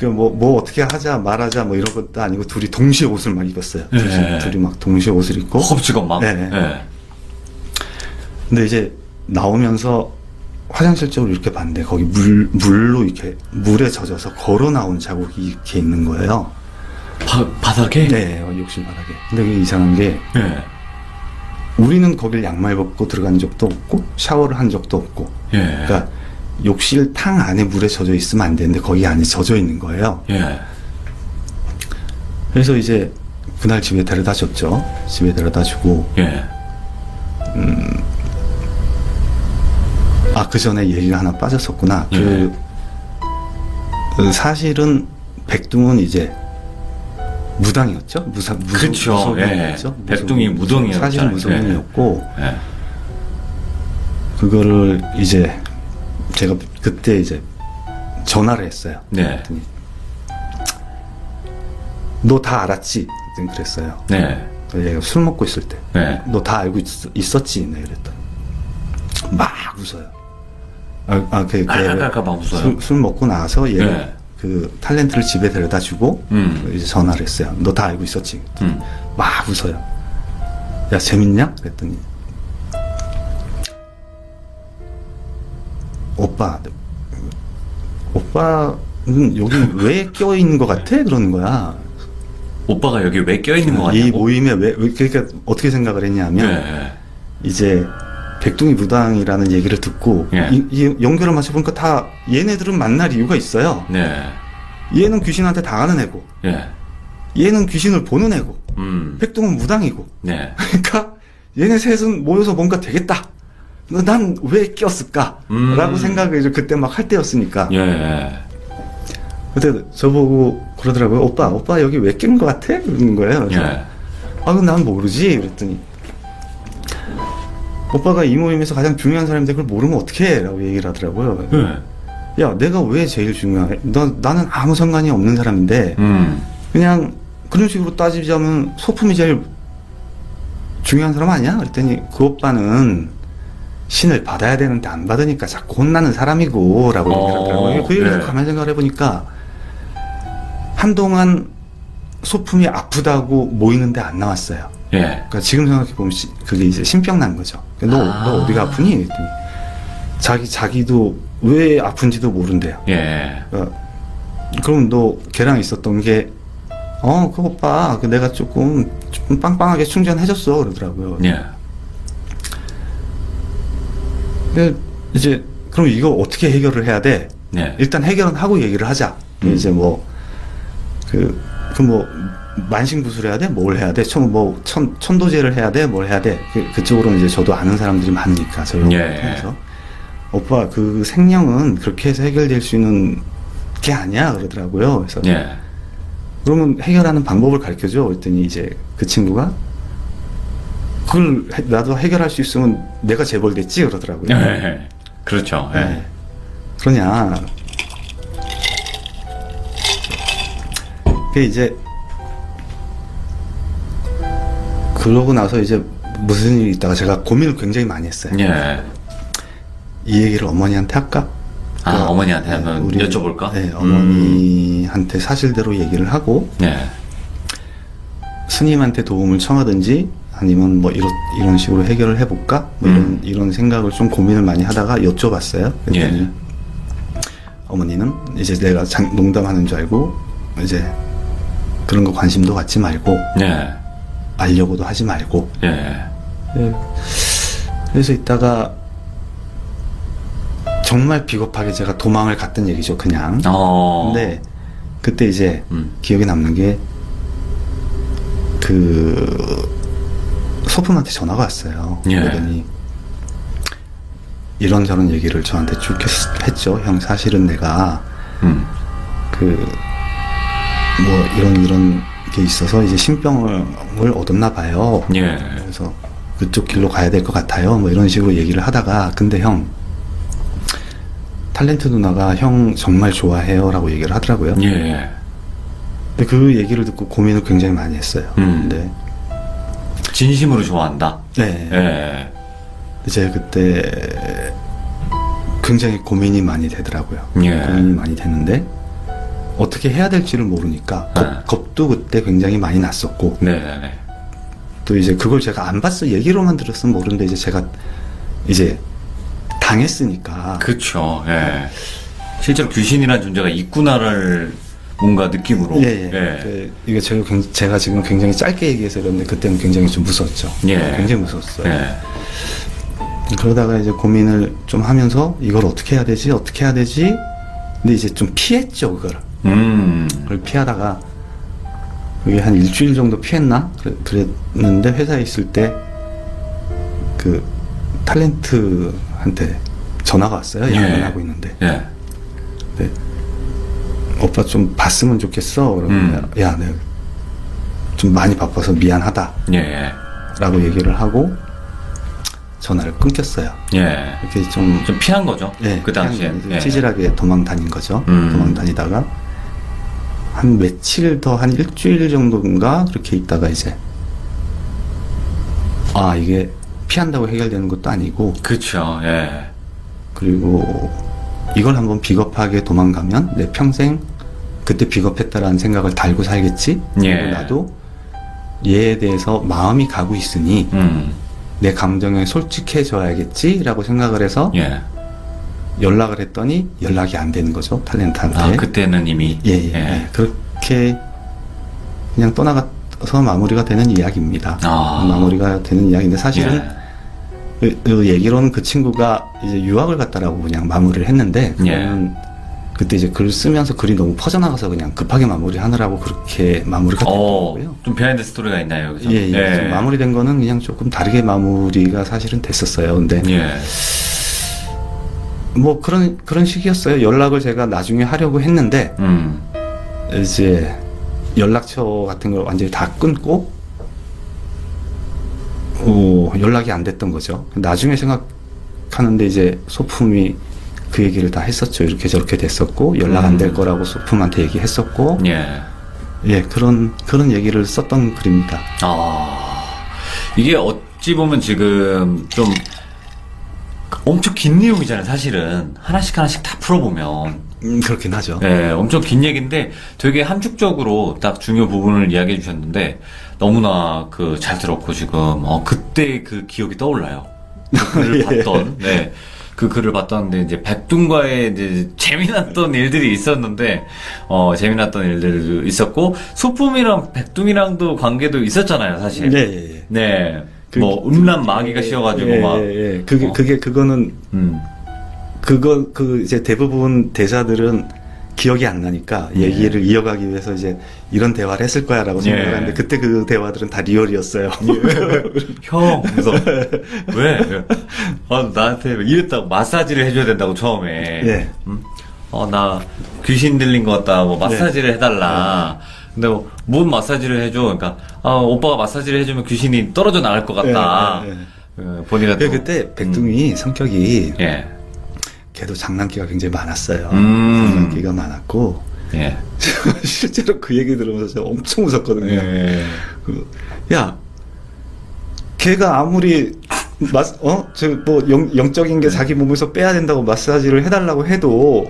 Speaker 3: 뭐 어떻게 하자 말하자 뭐 이런 것도 아니고 둘이 동시에 옷을 막 입었어요.
Speaker 1: 예.
Speaker 3: 둘이 막 동시에 옷을 입고.
Speaker 1: 허겁지겁 막.
Speaker 3: 네.
Speaker 1: 예.
Speaker 3: 근데 이제 나오면서 화장실 쪽으로 이렇게 봤는데 거기 물로 이렇게 물에 젖어서 걸어 나온 자국이 이렇게 있는 거예요.
Speaker 1: 바닥에?
Speaker 3: 네, 욕실 바닥에. 근데 그게 이상한 게
Speaker 1: 예.
Speaker 3: 우리는 거길 양말 벗고 들어간 적도 없고 샤워를 한 적도 없고.
Speaker 1: 예.
Speaker 3: 그러니까 욕실 탕 안에 물에 젖어 있으면 안 되는데 거기 안에 젖어 있는 거예요.
Speaker 1: 예.
Speaker 3: 그래서 이제 그날 집에 데려다 줬죠. 집에 데려다 주고.
Speaker 1: 예.
Speaker 3: 그 전에 얘기가 하나 빠졌었구나.
Speaker 1: 예.
Speaker 3: 그 사실은 백둥은 이제 무당이었죠.
Speaker 1: 그렇죠.
Speaker 3: 무속인이었죠.
Speaker 1: 예. 백둥이 무당이었잖아요.
Speaker 3: 사실은 무속인이었고
Speaker 1: 예.
Speaker 3: 그거를 이제 제가 그때 이제 전화를 했어요.
Speaker 1: 네.
Speaker 3: 너 다 알았지? 그랬어요.
Speaker 1: 네.
Speaker 3: 얘가 술 먹고 있을 때.
Speaker 1: 네.
Speaker 3: 너 다 알고 있었지? 네, 그랬더니 막 웃어요.
Speaker 1: 깔깔깔깔 막 웃어요.
Speaker 3: 술 먹고 나서 얘가
Speaker 1: 네.
Speaker 3: 그 탤런트를 집에 데려다 주고 이제 전화를 했어요. 너 다 알고 있었지? 막 웃어요. 야, 재밌냐? 그랬더니 오빠는 여기 왜 껴있는 것 같아? 그러는 거야.
Speaker 1: 오빠가 여기 왜 껴있는 것
Speaker 3: 이
Speaker 1: 같냐고?
Speaker 3: 모임에 그러니까 어떻게 생각을 했냐면
Speaker 1: 네.
Speaker 3: 이제 백둥이 무당이라는 얘기를 듣고
Speaker 1: 예.
Speaker 3: 이 연결을 맞춰보니까 다 얘네들은 만날 이유가 있어요.
Speaker 1: 네.
Speaker 3: 얘는 귀신한테 당하는 애고
Speaker 1: 예.
Speaker 3: 얘는 귀신을 보는 애고 백둥은 무당이고
Speaker 1: 네.
Speaker 3: 그러니까 얘네 셋은 모여서 뭔가 되겠다. 난 왜 꼈을까? 라고 생각을 이제 그때 막 할 때였으니까.
Speaker 1: 예.
Speaker 3: 그때 저보고 그러더라고요. 오빠 여기 왜 낀 것 같아? 그러는 거예요. 그래서
Speaker 1: 예.
Speaker 3: 그건 난 모르지. 그랬더니 오빠가 이 모임에서 가장 중요한 사람인데 그걸 모르면 어떡해? 라고 얘기를 하더라고요.
Speaker 1: 예.
Speaker 3: 야, 내가 왜 제일 중요해? 나는 아무 상관이 없는 사람인데 그냥 그런 식으로 따지자면 소품이 제일 중요한 사람 아니야? 그랬더니 그 오빠는 신을 받아야 되는데 안 받으니까 자꾸 혼나는 사람이고 라고 얘기를 하더라고요. 그 얘기를
Speaker 1: 네.
Speaker 3: 가만히 생각을 해보니까 한동안 소품이 아프다고 모이는데 안 나왔어요.
Speaker 1: 예.
Speaker 3: 그러니까 지금 생각해보면 그게 이제 신병 난 거죠. 너 어디가 아프니? 그랬더니 자기도 왜 아픈지도 모른대요.
Speaker 1: 예.
Speaker 3: 그럼 너 걔랑 있었던 게 그 오빠 내가 조금 빵빵하게 충전해줬어 그러더라고요.
Speaker 1: 예.
Speaker 3: 근데 이제 그럼 이거 어떻게 해결을 해야 돼?
Speaker 1: 예.
Speaker 3: 일단 해결은 하고 얘기를 하자. 이제 뭐 만신구술 해야 돼? 뭘 해야 돼? 천도제를 해야 돼? 뭘 해야 돼? 그쪽으로는 이제 저도 아는 사람들이 많으니까 저희
Speaker 1: 예.
Speaker 3: 통해서 오빠 그 생령은 그렇게 해서 해결될 수 있는 게 아니야 그러더라고요. 그래서
Speaker 1: 예.
Speaker 3: 그러면 해결하는 방법을 가르쳐줘. 그랬더니 이제 그 친구가 그걸 나도 해결할 수 있으면 내가 재벌됐지 그러더라고요.
Speaker 1: 예. 그렇죠. 예.
Speaker 3: 네. 그러냐. 그 이제 그러고 나서 이제 무슨 일이 있다가 제가 고민을 굉장히 많이 했어요.
Speaker 1: 예.
Speaker 3: 이 얘기를 어머니한테 할까?
Speaker 1: 어머니한테 한번 여쭤볼까?
Speaker 3: 네, 어머니한테 사실대로 얘기를 하고
Speaker 1: 예.
Speaker 3: 스님한테 도움을 청하든지 아니면 뭐 이런 식으로 해결을 해볼까? 뭐 이런 생각을 좀 고민을 많이 하다가 여쭤봤어요. 그랬더니
Speaker 1: 예.
Speaker 3: 어머니는 이제 내가 농담하는 줄 알고 이제 그런 거 관심도 갖지 말고
Speaker 1: 예.
Speaker 3: 알려고도 하지 말고
Speaker 1: 예.
Speaker 3: 그래서 이따가 정말 비겁하게 제가 도망을 갔던 얘기죠, 그냥. 근데 그때 이제 기억에 남는 게 소품한테 전화가 왔어요.
Speaker 1: 예.
Speaker 3: 그러더니 이런저런 얘기를 저한테 쭉 했죠. 형, 사실은 내가 이런 게 있어서 이제 신병을 얻었나 봐요.
Speaker 1: 예.
Speaker 3: 그래서 그쪽 길로 가야 될 것 같아요. 뭐 이런 식으로 얘기를 하다가 근데 형 탤런트 누나가 형 정말 좋아해요 라고 얘기를 하더라고요.
Speaker 1: 예.
Speaker 3: 근데 그 얘기를 듣고 고민을 굉장히 많이 했어요. 근데
Speaker 1: 진심으로 좋아한다.
Speaker 3: 네.
Speaker 1: 예.
Speaker 3: 제가 그때 굉장히 고민이 많이 되더라고요.
Speaker 1: 예.
Speaker 3: 고민이 많이 되는데 어떻게 해야 될지를 모르니까 겁도 그때 굉장히 많이 났었고
Speaker 1: 네네네.
Speaker 3: 또 이제 그걸 제가 안 봤어 얘기로만 들었으면 모르는데 이제 제가 이제 당했으니까
Speaker 1: 그쵸. 예. 실제로 귀신이라는 존재가 있구나를 뭔가 느낌으로.
Speaker 3: 예. 이게 제가 지금 굉장히 짧게 얘기해서 그런데 그때는 굉장히 좀 무서웠죠.
Speaker 1: 예.
Speaker 3: 굉장히 무서웠어요.
Speaker 1: 예.
Speaker 3: 그러다가 이제 고민을 좀 하면서 이걸 어떻게 해야 되지? 근데 이제 좀 피했죠, 그걸. 그걸 피하다가 그게 한 일주일 정도 피했나? 그랬는데 회사에 있을 때 그 탤런트한테 전화가 왔어요. 야근하고 있는데.
Speaker 1: 예.
Speaker 3: 네. 오빠 좀 봤으면 좋겠어. 그러면 야, 내가 좀 많이 바빠서 미안하다.
Speaker 1: 예.
Speaker 3: 라고 얘기를 하고 전화를 끊겼어요.
Speaker 1: 예.
Speaker 3: 이렇게 좀
Speaker 1: 피한 거죠.
Speaker 3: 예,
Speaker 1: 그 당시에.
Speaker 3: 그냥 찌질하게 도망 다닌 거죠. 도망 다니다가 한 며칠 더 한 일주일 정도인가 그렇게 있다가 이제 이게 피한다고 해결되는 것도 아니고
Speaker 1: 그쵸. 예.
Speaker 3: 그리고 이걸 한번 비겁하게 도망가면 내 평생 그때 비겁했다라는 생각을 달고 살겠지.
Speaker 1: 예.
Speaker 3: 그리고 나도 얘에 대해서 마음이 가고 있으니 내 감정에 솔직해져야겠지라고 생각을 해서
Speaker 1: 예.
Speaker 3: 연락을 했더니 연락이 안 되는 거죠, 탤런트한테.
Speaker 1: 그때는 이미.
Speaker 3: 예. 그렇게 그냥 떠나가서 마무리가 되는 이야기입니다. 마무리가 되는 이야기인데 사실은 그 얘기로는 그 친구가 이제 유학을 갔다라고 그냥 마무리를 했는데 그거는 그때 이제 글 쓰면서 글이 너무 퍼져나가서 그냥 급하게 마무리하느라고 그렇게 마무리가 됐더라고요.
Speaker 1: 좀 비하인드 스토리가 있나요, 여기서?
Speaker 3: 예. 좀 마무리된 거는 그냥 조금 다르게 마무리가 사실은 됐었어요. 근데 뭐 그런 식이었어요. 연락을 제가 나중에 하려고 했는데 이제 연락처 같은 걸 완전히 다 끊고 연락이 안 됐던 거죠. 나중에 생각하는데 이제 소품이 그 얘기를 다 했었죠. 이렇게 저렇게 됐었고 연락 안 될 거라고 소품한테 얘기했었고 그런 얘기를 썼던 글입니다.
Speaker 1: 이게 어찌 보면 지금 좀 엄청 긴 내용이잖아요. 사실은 하나씩 다 풀어보면
Speaker 3: 그렇긴 하죠.
Speaker 1: 네, 엄청 긴 얘기인데 되게 함축적으로 딱 중요 부분을 이야기해 주셨는데 너무나 잘 들었고 지금 그때 그 기억이 떠올라요. 그 글을 봤던 그 글을 봤던데 이제 백둥과의 이제 재미났던 일들이 있었는데 재미났던 일들도 있었고 소품이랑 백둥이랑도 관계도 있었잖아요, 사실. 네. 뭐 음란 마귀가 씌워가지고 막.
Speaker 3: 그거는 이제 대부분 대사들은 기억이 안 나니까 얘기를 이어가기 위해서 이제 이런 대화를 했을 거야라고 생각을 하는데 그때 그 대화들은 다 리얼이었어요.
Speaker 1: 형, 그래서 왜? 나한테 이랬다고 마사지를 해줘야 된다고 처음에. 나 귀신 들린 것 같다. 뭐 마사지를 해달라. 근데 뭔 마사지를 해줘? 그러니까 오빠가 마사지를 해주면 귀신이 떨어져 나갈 것 같다. 보니까 또
Speaker 3: 그때 백둥이 성격이 걔도 장난기가 굉장히 많았어요. 장난기가 많았고 실제로 그 얘기 들으면서 제가 엄청 웃었거든요. 야, 걔가 아무리 영적인 게 자기 몸에서 빼야 된다고 마사지를 해달라고 해도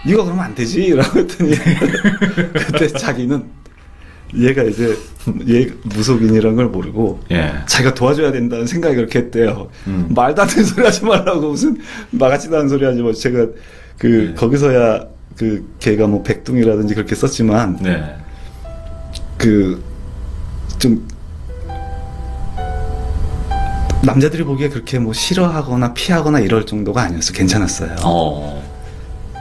Speaker 3: 네가 그러면 안 되지? 라고 했더니 그때 자기는 얘가 이제 얘 무속인이라는 걸 모르고 자기가 도와줘야 된다는 생각이 그렇게 했대요. 말도 안 되는 소리 하지 말라고 무슨 말같지도 않은 소리 하지 마. 제가 거기서야 걔가 뭐 백둥이라든지 그렇게 썼지만 좀 남자들이 보기에 그렇게 뭐 싫어하거나 피하거나 이럴 정도가 아니었어. 괜찮았어요.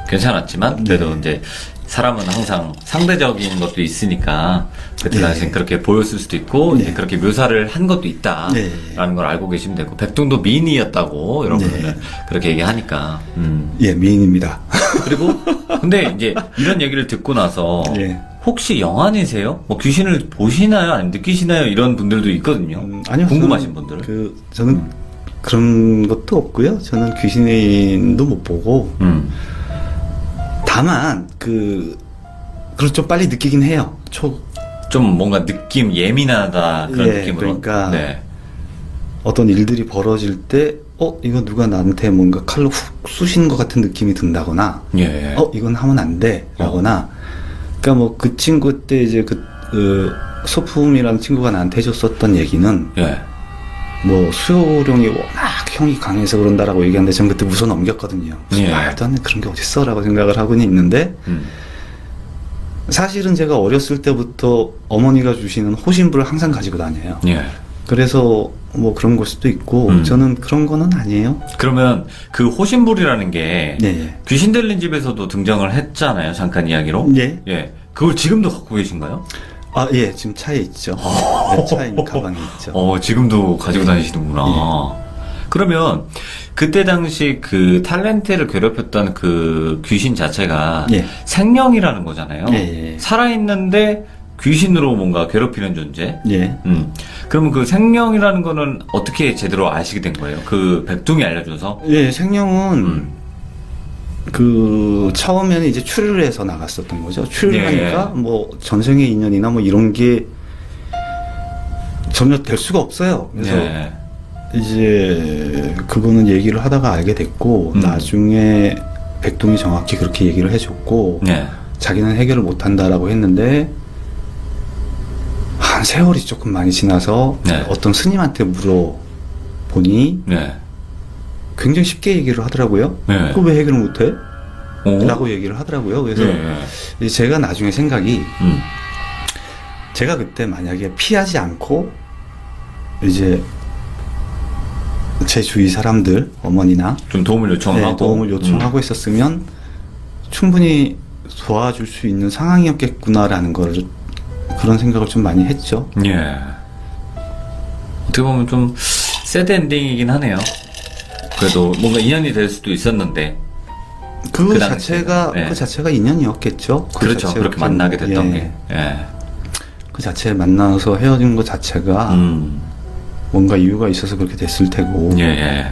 Speaker 1: 괜찮았지만 그래도 이제 사람은 항상 상대적인 것도 있으니까 그때 당시엔 그렇게 보였을 수도 있고 이제 그렇게 묘사를 한 것도 있다라는 걸 알고 계시면 되고 백둥도 미인이었다고 여러분은 그렇게 얘기하니까
Speaker 3: 미인입니다.
Speaker 1: 그리고 근데 이제 이런 얘기를 듣고 나서 혹시 영안이세요? 뭐 귀신을 보시나요? 아니면 느끼시나요? 이런 분들도 있거든요.
Speaker 3: 아니요.
Speaker 1: 궁금하신 분들은
Speaker 3: 저는 그런 것도 없고요. 저는 귀신도 못 보고 다만 그걸 좀 빨리 느끼긴 해요.
Speaker 1: 좀 뭔가 느낌 예민하다 그런 느낌으로.
Speaker 3: 그러니까 어떤 일들이 벌어질 때 이거 누가 나한테 뭔가 칼로 훅 쑤시는 것 같은 느낌이 든다거나 이건 하면 안 돼 라거나 그러니까 뭐 그 친구 때 이제 그 소품이라는 친구가 나한테 해줬었던 얘기는
Speaker 1: 예.
Speaker 3: 뭐 수요령이 워낙 형이 강해서 그런다라고 얘기하는데 전 그때 웃어 넘겼거든요. 무슨
Speaker 1: 예.
Speaker 3: 말도 안 돼 그런 게 어딨어라고 생각을 하고는 있는데 사실은 제가 어렸을 때부터 어머니가 주시는 호신부를 항상 가지고 다녀요.
Speaker 1: 예.
Speaker 3: 그래서 뭐 그런 걸 수도 있고 저는 그런 거는 아니에요.
Speaker 1: 그러면 그 호신불이라는 게
Speaker 3: 네.
Speaker 1: 귀신 들린 집에서도 등장을 했잖아요. 잠깐 이야기로.
Speaker 3: 예.
Speaker 1: 예. 그걸 지금도 갖고 계신가요?
Speaker 3: 아, 예. 지금 차에 있죠. 네, 차에 가방에 있죠.
Speaker 1: 지금도 가지고 다니시는구나.
Speaker 3: 예.
Speaker 1: 그러면 그때 당시 그 탤런트를 괴롭혔던 그 귀신 자체가
Speaker 3: 예.
Speaker 1: 생령이라는 거잖아요.
Speaker 3: 예.
Speaker 1: 살아있는데 귀신으로 뭔가 괴롭히는 존재.
Speaker 3: 예.
Speaker 1: 그러면 그 생령이라는 거는 어떻게 제대로 아시게 된 거예요? 그 백둥이 알려줘서?
Speaker 3: 예, 생명은 그 처음에는 이제 출유를 해서 나갔었던 거죠. 출유를
Speaker 1: 예.
Speaker 3: 하니까 뭐 전생의 인연이나 뭐 이런 게 전혀 될 수가 없어요. 그래서
Speaker 1: 예.
Speaker 3: 이제 그거는 얘기를 하다가 알게 됐고 나중에 백동이 정확히 그렇게 얘기를 해줬고
Speaker 1: 예.
Speaker 3: 자기는 해결을 못한다라고 했는데 한 세월이 조금 많이 지나서
Speaker 1: 네.
Speaker 3: 어떤 스님한테 물어보니
Speaker 1: 네.
Speaker 3: 굉장히 쉽게 얘기를 하더라고요.
Speaker 1: 네.
Speaker 3: 그거 왜 해결을 못해?
Speaker 1: 오?
Speaker 3: 라고 얘기를 하더라고요. 그래서
Speaker 1: 예.
Speaker 3: 이제 제가 나중에 생각이
Speaker 1: 음.
Speaker 3: 제가 그때 만약에 피하지 않고 이제 제 주위 사람들 어머니나
Speaker 1: 좀 도움을 요청하고.
Speaker 3: 네, 도움을 요청하고 있었으면 충분히 도와줄 수 있는 상황이었겠구나라는 걸 그런 생각을 좀 많이 했죠.
Speaker 1: 예. 어떻게 보면 좀 새드 엔딩이긴 하네요. 그래도 뭔가 인연이 될 수도 있었는데.
Speaker 3: 그
Speaker 1: 그
Speaker 3: 자체가
Speaker 1: 당시에는, 네.
Speaker 3: 그 자체가 인연이었겠죠. 그
Speaker 1: 그렇죠.
Speaker 3: 자체가
Speaker 1: 그렇게
Speaker 3: 좀,
Speaker 1: 만나게 됐던
Speaker 3: 예.
Speaker 1: 게. 예.
Speaker 3: 그 자체에 만나서 헤어진 것 자체가 뭔가 이유가 있어서 그렇게 됐을 테고.
Speaker 1: 예, 예.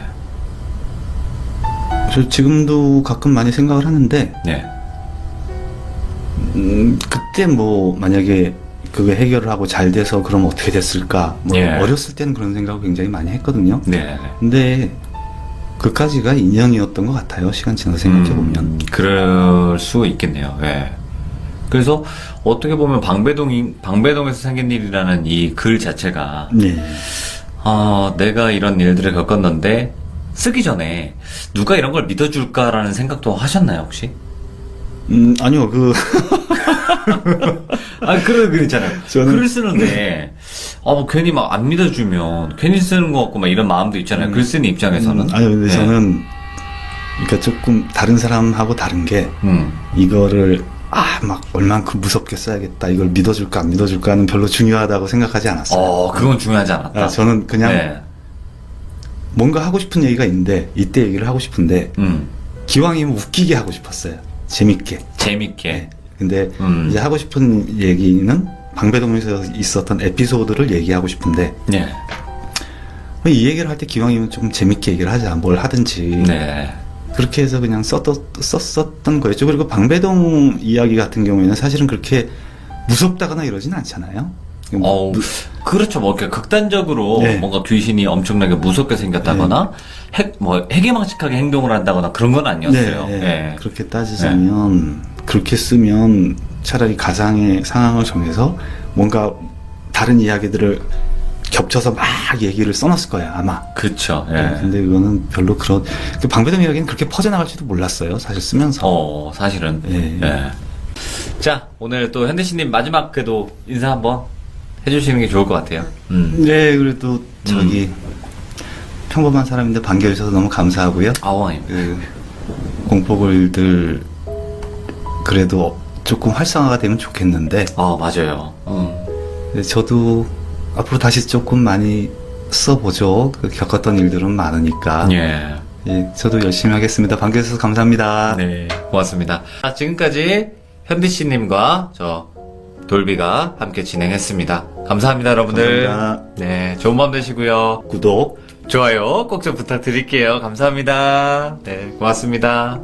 Speaker 3: 저 지금도 가끔 많이 생각을 하는데
Speaker 1: 예.
Speaker 3: 그때 뭐 만약에 그게 해결을 하고 잘 돼서 그럼 어떻게 됐을까? 뭐
Speaker 1: 예.
Speaker 3: 어렸을 때는 그런 생각을 굉장히 많이 했거든요.
Speaker 1: 네.
Speaker 3: 근데 그까지가 인연이었던 것 같아요. 시간 지나서 생각해 보면.
Speaker 1: 그럴 수 있겠네요. 예. 그래서 어떻게 보면 방배동에서 생긴 일이라는 이 글 자체가
Speaker 3: 네.
Speaker 1: 내가 이런 일들을 겪었는데 쓰기 전에 누가 이런 걸 믿어줄까라는 생각도 하셨나요, 혹시?
Speaker 3: 아니요.
Speaker 1: 그런 글 있잖아요.
Speaker 3: 저는-
Speaker 1: 글을 쓰는데, 뭐 괜히 막 안 믿어주면 괜히 쓰는 것 같고 막 이런 마음도 있잖아요. 글 쓰는 입장에서는.
Speaker 3: 아니요. 근데
Speaker 1: 네.
Speaker 3: 저는 그러니까 조금 다른 사람하고 다른 게 이거를 막 얼만큼 무섭게 써야겠다. 이걸 믿어줄까 안 믿어줄까는 별로 중요하다고 생각하지 않았어요.
Speaker 1: 그건 중요하지 않았다.
Speaker 3: 저는 그냥
Speaker 1: 네.
Speaker 3: 뭔가 하고 싶은 얘기가 있는데 이때 얘기를 하고 싶은데 기왕이면 웃기게 하고 싶었어요. 재밌게.
Speaker 1: 재밌게.
Speaker 3: 네. 근데
Speaker 1: 음.
Speaker 3: 이제 하고 싶은 얘기는 방배동에서 있었던 에피소드를 얘기하고 싶은데
Speaker 1: 네.
Speaker 3: 이 얘기를 할 때 기왕이면 좀 재밌게 얘기를 하자. 뭘 하든지.
Speaker 1: 네.
Speaker 3: 그렇게 해서 그냥 썼었던 거였죠. 그리고 방배동 이야기 같은 경우에는 사실은 그렇게 무섭다거나 이러진 않잖아요.
Speaker 1: 그렇죠. 뭐, 이렇게 극단적으로
Speaker 3: 네.
Speaker 1: 뭔가 귀신이 엄청나게 무섭게 생겼다거나, 해괴망측하게 행동을 한다거나 그런 건 아니었어요.
Speaker 3: 네,
Speaker 1: 예.
Speaker 3: 그렇게 따지자면 그렇게 쓰면 차라리 가상의 상황을 정해서 뭔가 다른 이야기들을 겹쳐서 막 얘기를 써놨을 거예요, 아마.
Speaker 1: 그쵸. 예.
Speaker 3: 근데 그거는 별로 그 방배동 이야기는 그렇게 퍼져나갈지도 몰랐어요, 사실 쓰면서.
Speaker 1: 사실은.
Speaker 3: 예.
Speaker 1: 예. 자, 오늘 또 현대씨님 마지막 그래도 인사 한번 해주시는 게 좋을 것 같아요.
Speaker 3: 네, 그래도 평범한 사람인데 반겨주셔서 너무 감사하고요.
Speaker 1: 아닙니다.
Speaker 3: 그 공포글들 그래도 조금 활성화가 되면 좋겠는데
Speaker 1: 맞아요.
Speaker 3: 저도 앞으로 다시 조금 많이 써보죠. 겪었던 일들은 많으니까.
Speaker 1: 예.
Speaker 3: 예, 저도 열심히 하겠습니다. 반겨주셔서 감사합니다.
Speaker 1: 네, 고맙습니다. 지금까지 현디씨님과 저 돌비가 함께 진행했습니다. 감사합니다, 여러분들.
Speaker 3: 감사합니다.
Speaker 1: 네, 좋은 밤 되시고요.
Speaker 3: 구독.
Speaker 1: 좋아요 꼭 좀 부탁드릴게요. 감사합니다. 네, 고맙습니다.